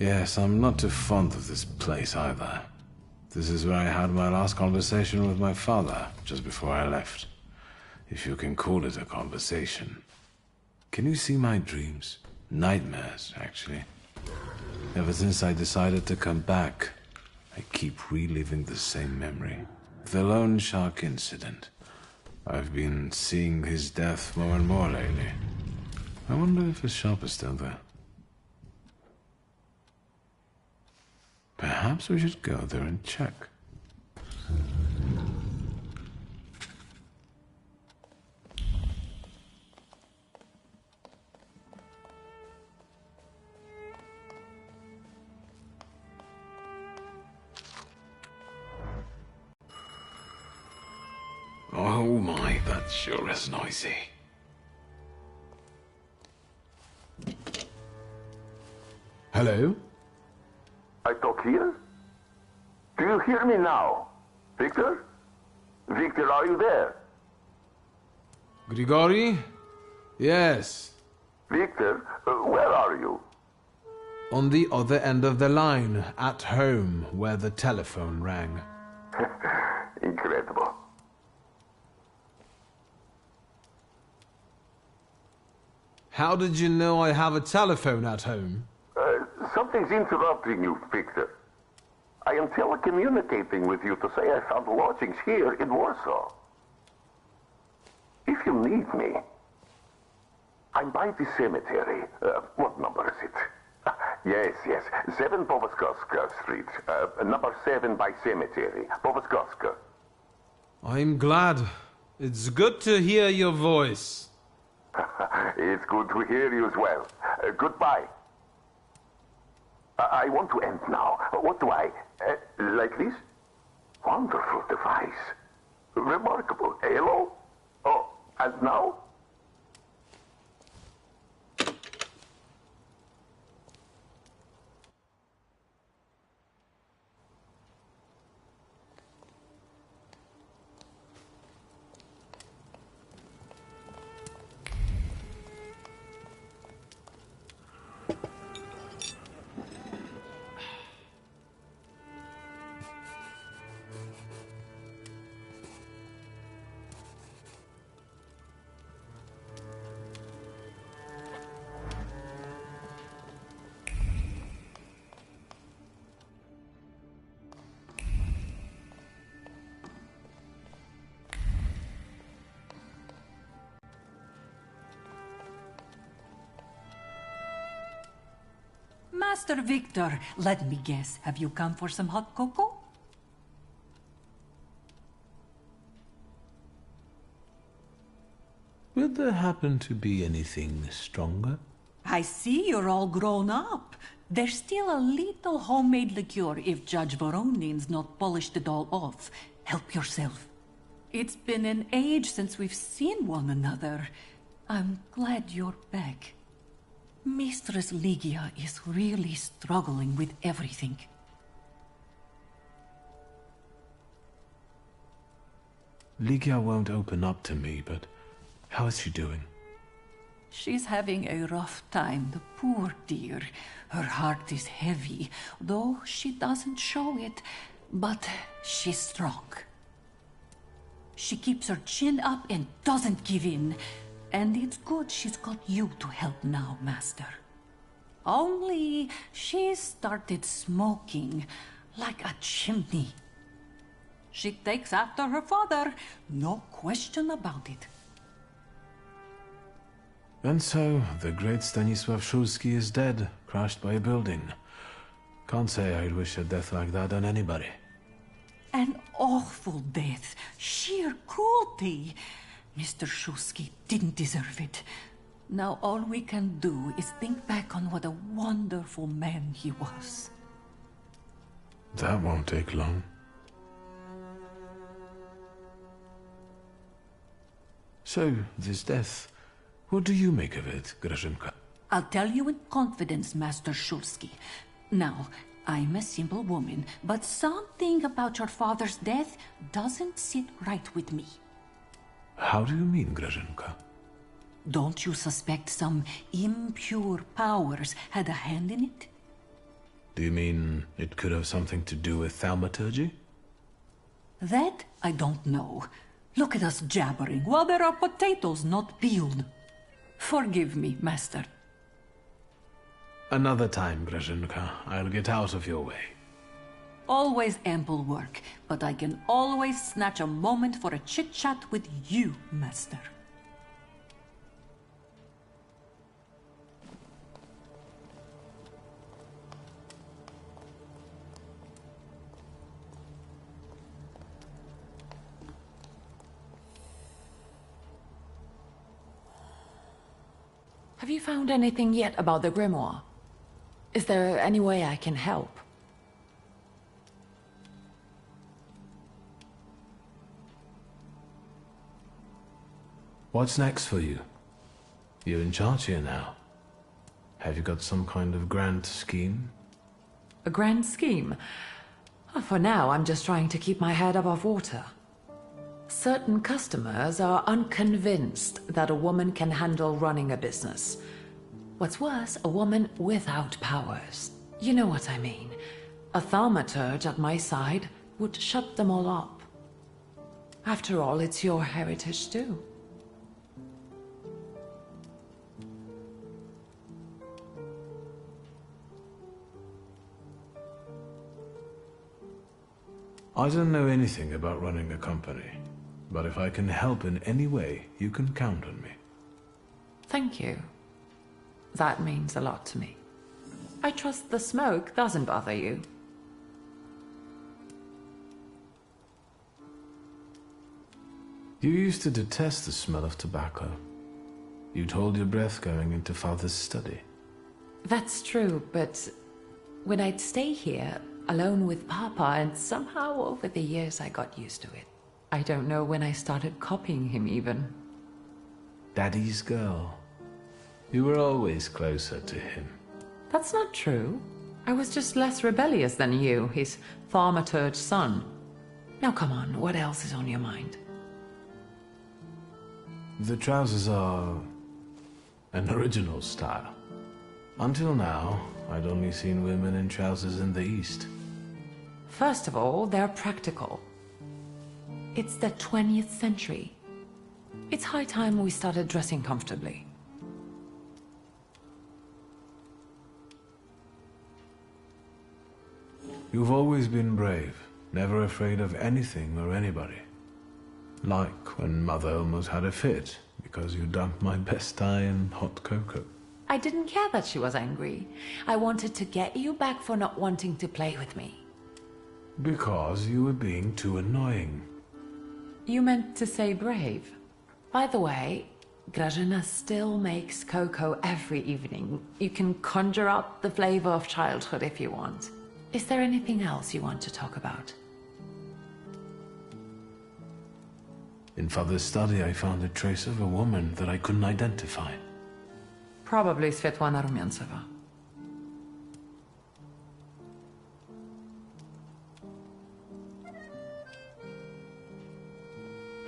Yes, I'm not too fond of this place either. This is where I had my last conversation with my father, just before I left. If you can call it a conversation. Can you see my dreams? Nightmares, actually. Ever since I decided to come back, I keep reliving the same memory. the loan shark incident. I've been seeing his death more and more lately. I wonder if his shop is still there. Perhaps we should go there and check. Oh my, that sure is noisy. Hello? I talk here? Do you hear me now? Victor? Victor, are you there? Grigori? Yes. Victor, where are you? On the other end of the line, at home, where the telephone rang. Incredible. How did you know I have a telephone at home? Something's interrupting you, Victor. I am telecommunicating with you to say I found lodgings here in Warsaw. If you need me, I'm by the cemetery. What number is it? Yes. 7 Powoskowska Street. Number 7 by cemetery. Powoskowska. I'm glad. It's good to hear your voice. It's good to hear you as well. Goodbye. I want to end now. What do I... like this? Wonderful device. Remarkable. Hello? Oh, and now? Master Victor, let me guess. Have you come for some hot cocoa? Will there happen to be anything stronger? I see you're all grown up. There's still a little homemade liqueur if Judge Voronin's not polished it all off. Help yourself. It's been an age since we've seen one another. I'm glad you're back. Mistress Ligia is really struggling with everything. Ligia won't open up to me, but how is she doing? She's having a rough time, the poor dear. Her heart is heavy, though she doesn't show it. But she's strong. She keeps her chin up and doesn't give in. And it's good she's got you to help now, Master. Only she's started smoking like a chimney. She takes after her father, no question about it. And so, the great Stanisław Szulski is dead, crushed by a building. Can't say I'd wish a death like that on anybody. An awful death, sheer cruelty. Mr. Szulski didn't deserve it. Now all we can do is think back on what a wonderful man he was. That won't take long. So, this death, what do you make of it, Grażynka? I'll tell you in confidence, Master Szulski. Now, I'm a simple woman, but something about your father's death doesn't sit right with me. How do you mean, Grażynka? Don't you suspect some impure powers had a hand in it? Do you mean it could have something to do with Thaumaturge? That I don't know. Look at us jabbering while there are potatoes not peeled. Forgive me, Master. Another time, Grażynka. I'll get out of your way. always ample work, but I can always snatch a moment for a chit-chat with you, Master. Have you found anything yet about the grimoire? Is there any way I can help? What's next for you? You're in charge here now. Have you got some kind of grand scheme? A grand scheme? For now, I'm just trying to keep my head above water. Certain customers are unconvinced that a woman can handle running a business. What's worse, a woman without powers. You know what I mean. A Thaumaturge at my side would shut them all up. After all, it's your heritage too. I don't know anything about running a company, but if I can help in any way, you can count on me. Thank you. That means a lot to me. I trust the smoke doesn't bother you. You used to detest the smell of tobacco. You'd hold your breath going into Father's study. That's true, but when I'd stay here, alone with Papa, and somehow over the years I got used to it. I don't know when I started copying him even. Daddy's girl. You were always closer to him. That's not true. I was just less rebellious than you, his Thaumaturge son. Now come on, what else is on your mind? The trousers are an original style. Until now, I'd only seen women in trousers in the East. First of all, they're practical. It's the 20th century. It's high time we started dressing comfortably. You've always been brave, never afraid of anything or anybody. Like when Mother almost had a fit because you dumped my best tie in hot cocoa. I didn't care that she was angry. I wanted to get you back for not wanting to play with me. Because you were being too annoying. You meant to say brave. By the way, Grażyna still makes cocoa every evening. You can conjure up the flavor of childhood if you want. Is there anything else you want to talk about? In Father's study, I found a trace of a woman that I couldn't identify. Probably Svetlana Rumianceva.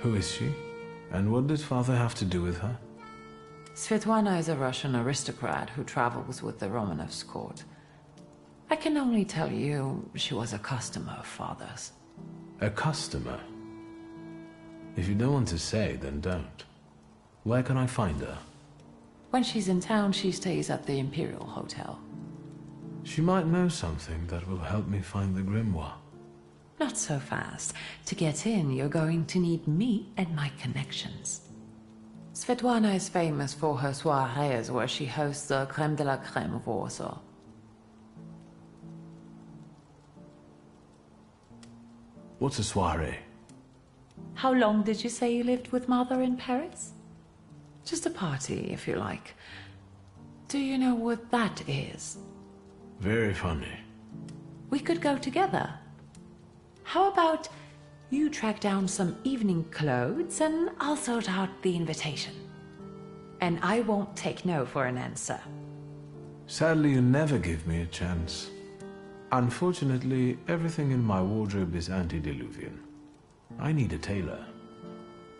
Who is she? And what did Father have to do with her? Svetlana is a Russian aristocrat who travels with the Romanovs' court. I can only tell you she was a customer of Father's. A customer? If you don't want to say, then don't. Where can I find her? When she's in town, she stays at the Imperial Hotel. She might know something that will help me find the grimoire. Not so fast. To get in, you're going to need me and my connections. Svetlana is famous for her soirees where she hosts the crème de la crème of Warsaw. What's a soiree? How long did you say you lived with Mother in Paris? Just a party, if you like. Do you know what that is? Very funny. We could go together. How about you track down some evening clothes and I'll sort out the invitation. And I won't take no for an answer. Sadly, you never give me a chance. Unfortunately, everything in my wardrobe is antediluvian. I need a tailor.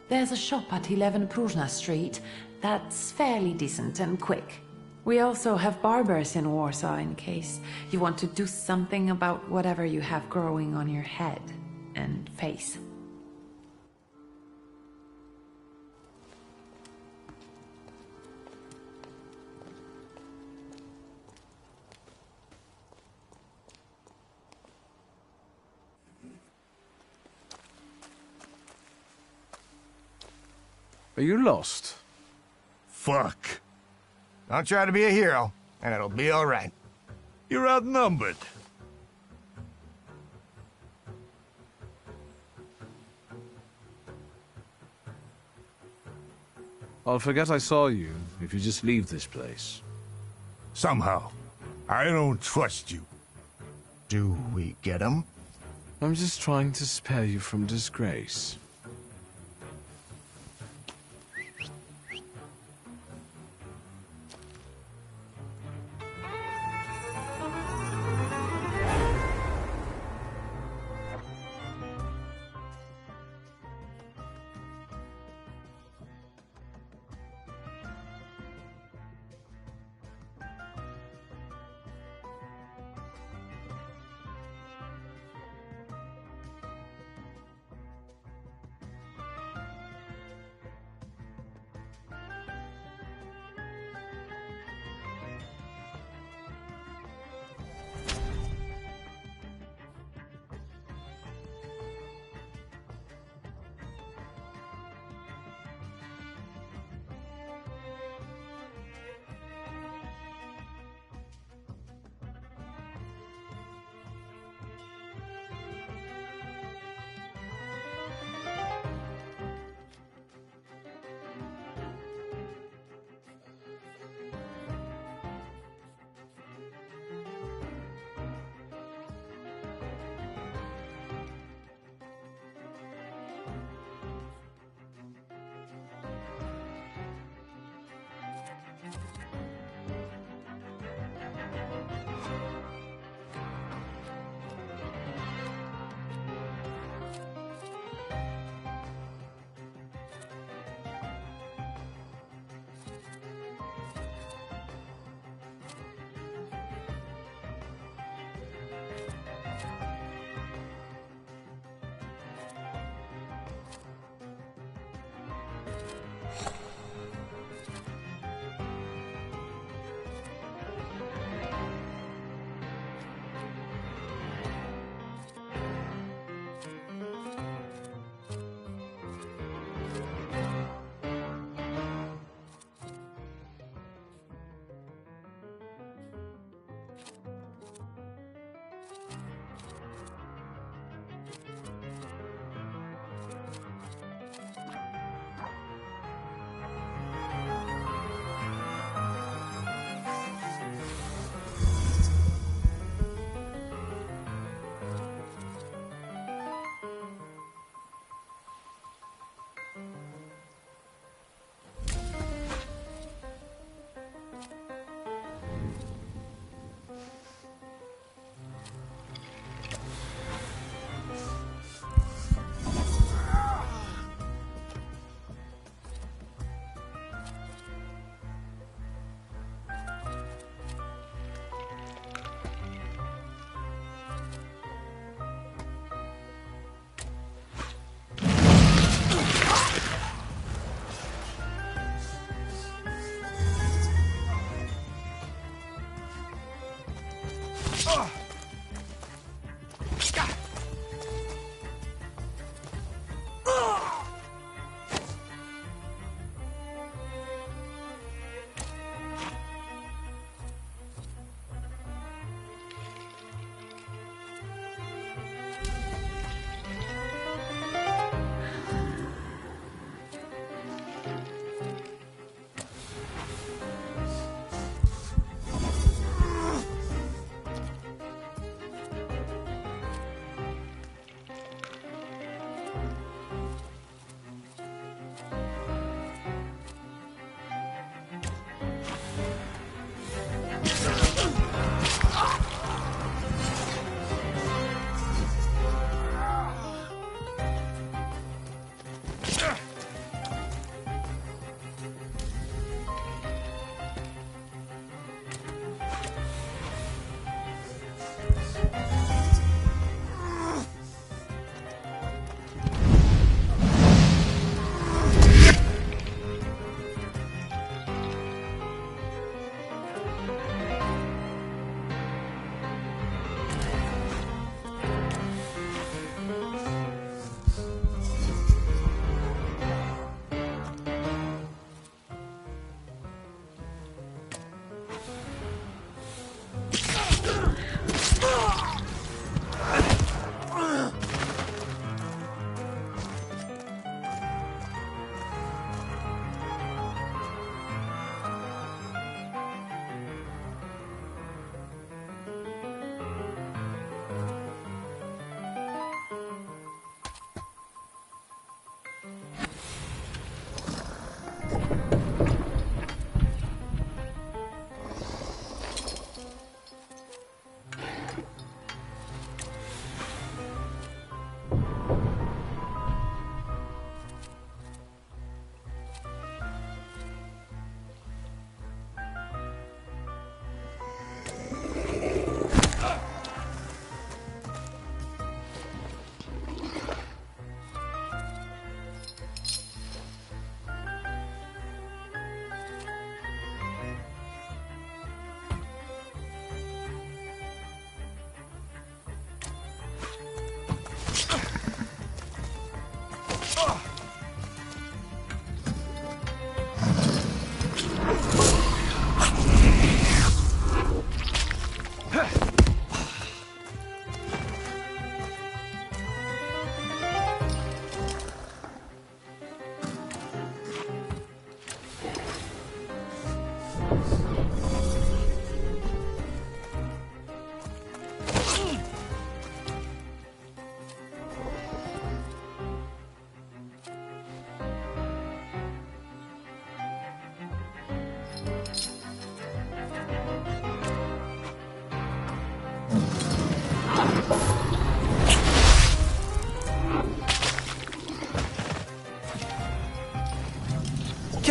There's a shop at 11 Pruzhna Street that's fairly decent and quick. We also have barbers in Warsaw in case you want to do something about whatever you have growing on your head and face. Are you lost? Fuck. Don't try to be a hero, and it'll be all right. You're outnumbered. I'll forget I saw you if you just leave this place. Somehow, I don't trust you. Do we get him? I'm just trying to spare you from disgrace.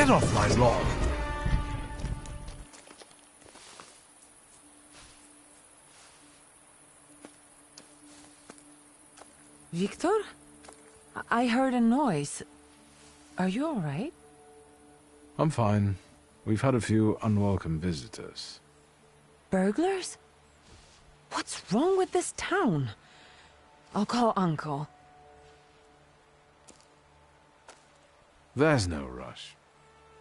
Get off my lawn! Victor? I heard a noise. Are you all right? I'm fine. We've had a few unwelcome visitors. Burglars? What's wrong with this town? I'll call Uncle. There's no rush.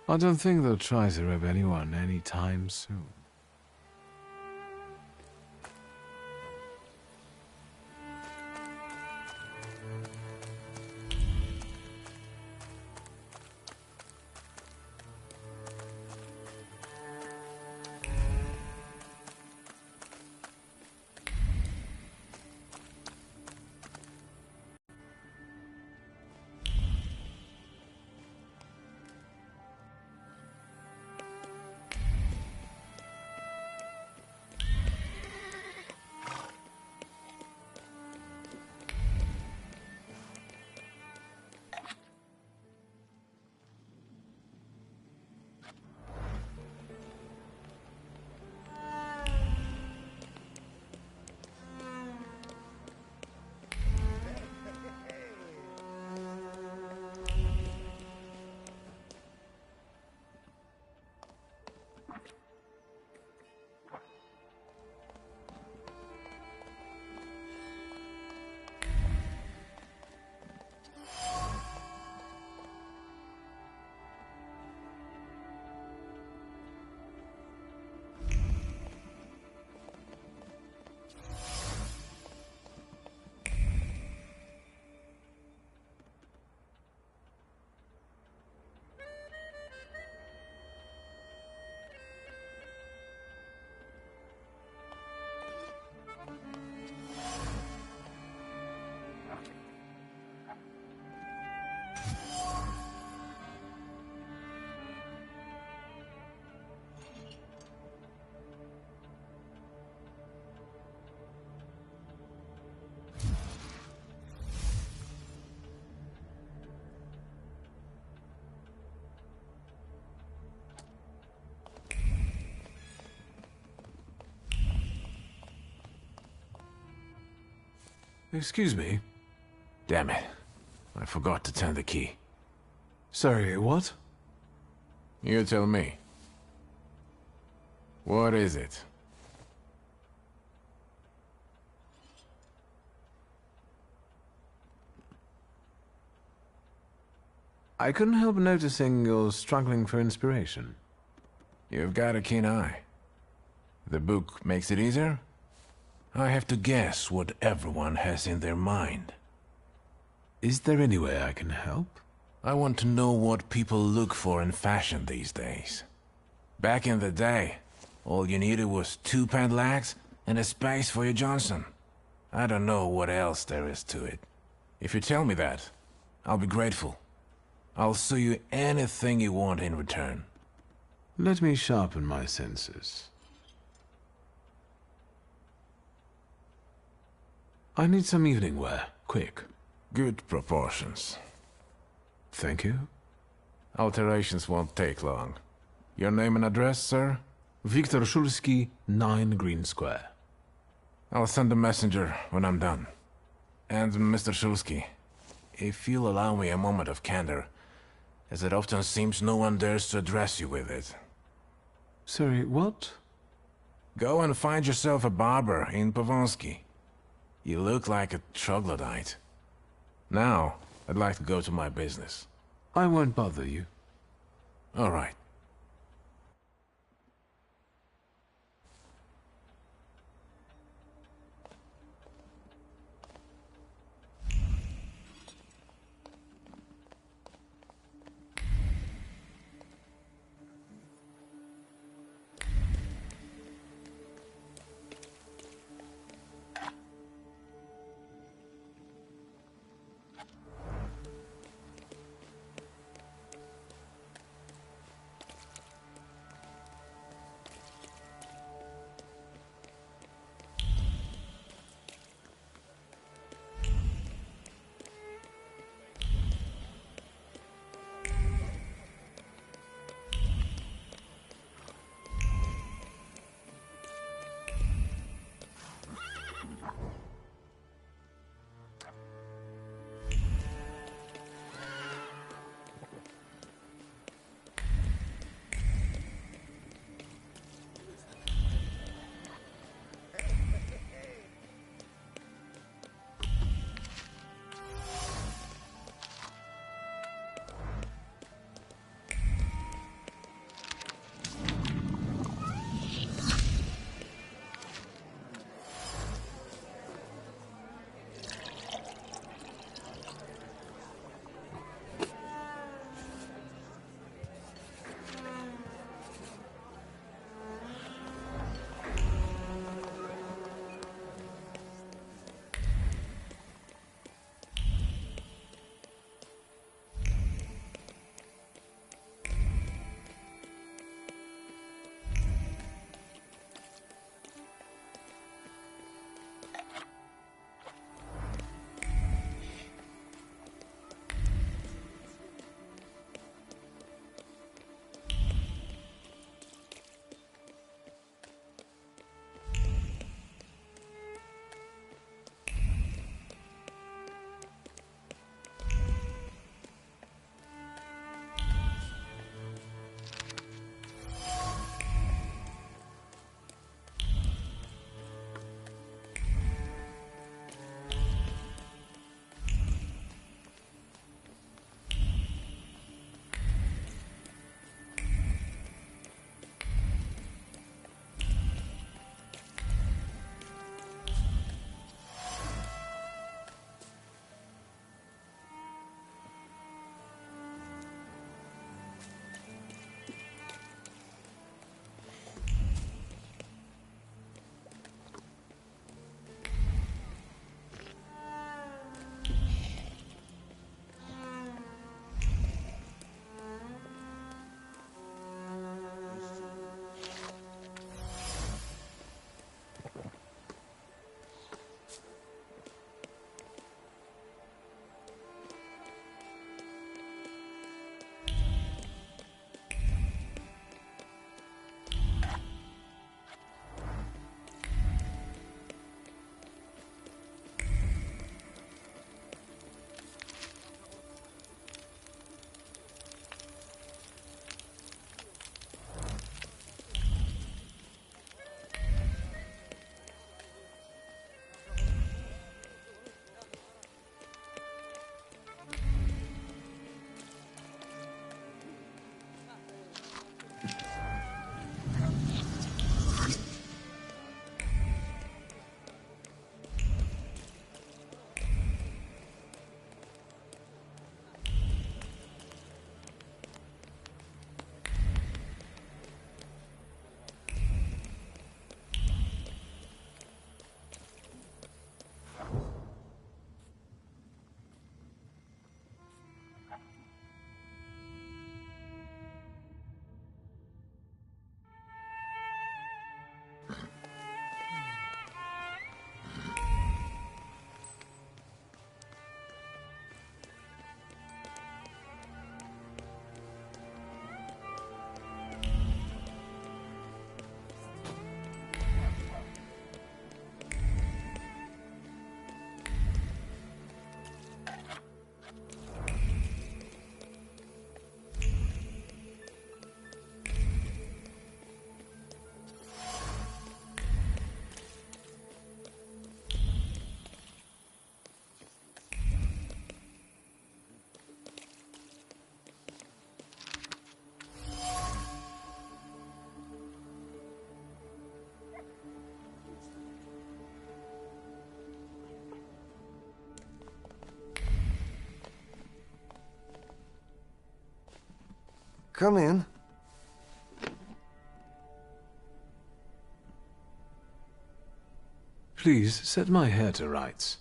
I don't think they'll try to rob anyone anytime soon. Excuse me? Damn it. I forgot to turn the key. Sorry, what? You tell me. What is it? I couldn't help noticing you're struggling for inspiration. You've got a keen eye. The book makes it easier? I have to guess what everyone has in their mind. Is there any way I can help? I want to know what people look for in fashion these days. Back in the day, all you needed was 2 pant legs and a space for your Johnson. I don't know what else there is to it. If you tell me that, I'll be grateful. I'll sew you anything you want in return. Let me sharpen my senses. I need some evening wear, quick. Good proportions. Thank you. Alterations won't take long. Your name and address, sir? Victor Szulski, 9 Green Square. I'll send a messenger when I'm done. And Mr. Szulski, if you'll allow me a moment of candor, as it often seems no one dares to address you with it. Sorry, what? Go and find yourself a barber in Pavonsky. You look like a troglodyte. Now, I'd like to go to my business. I won't bother you. All right. Come in. Please set my hair to rights.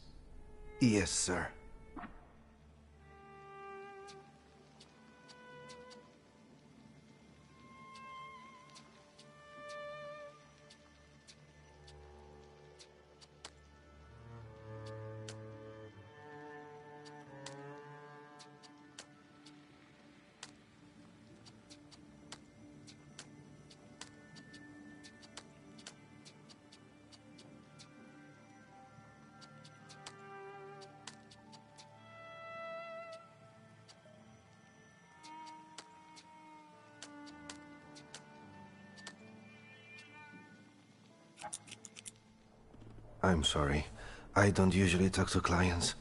Yes, sir. I'm sorry. I don't usually talk to clients.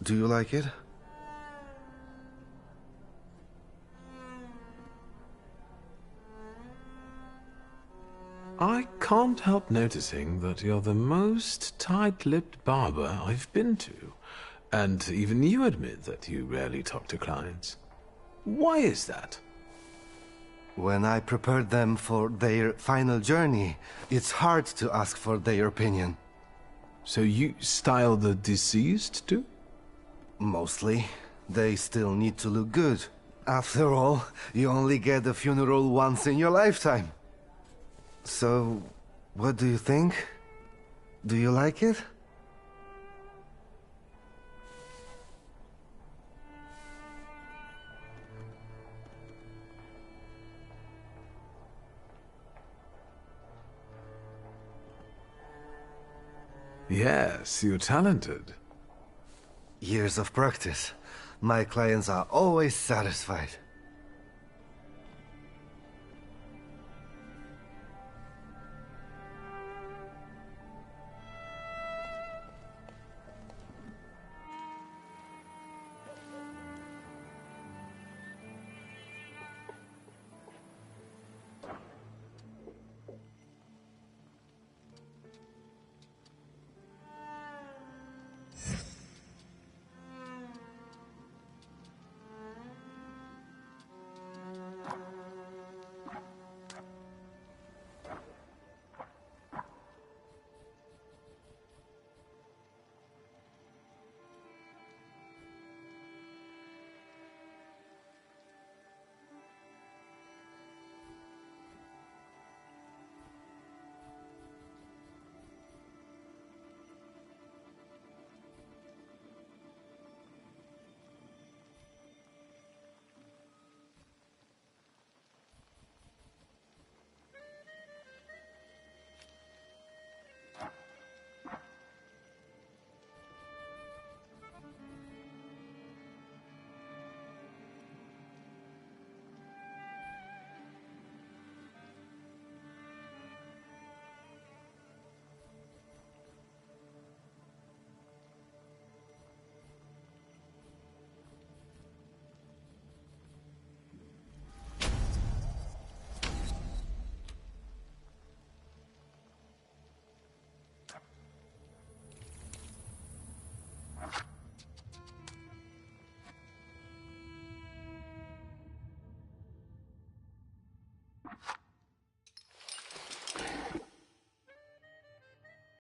Do you like it? I can't help noticing that you're the most tight-lipped barber I've been to. And even you admit that you rarely talk to clients. Why is that? When I prepared them for their final journey, it's hard to ask for their opinion. So you style the deceased too? Mostly. They still need to look good. After all, you only get a funeral once in your lifetime. So, what do you think? Do you like it? Yes, you're talented. Years of practice. My clients are always satisfied.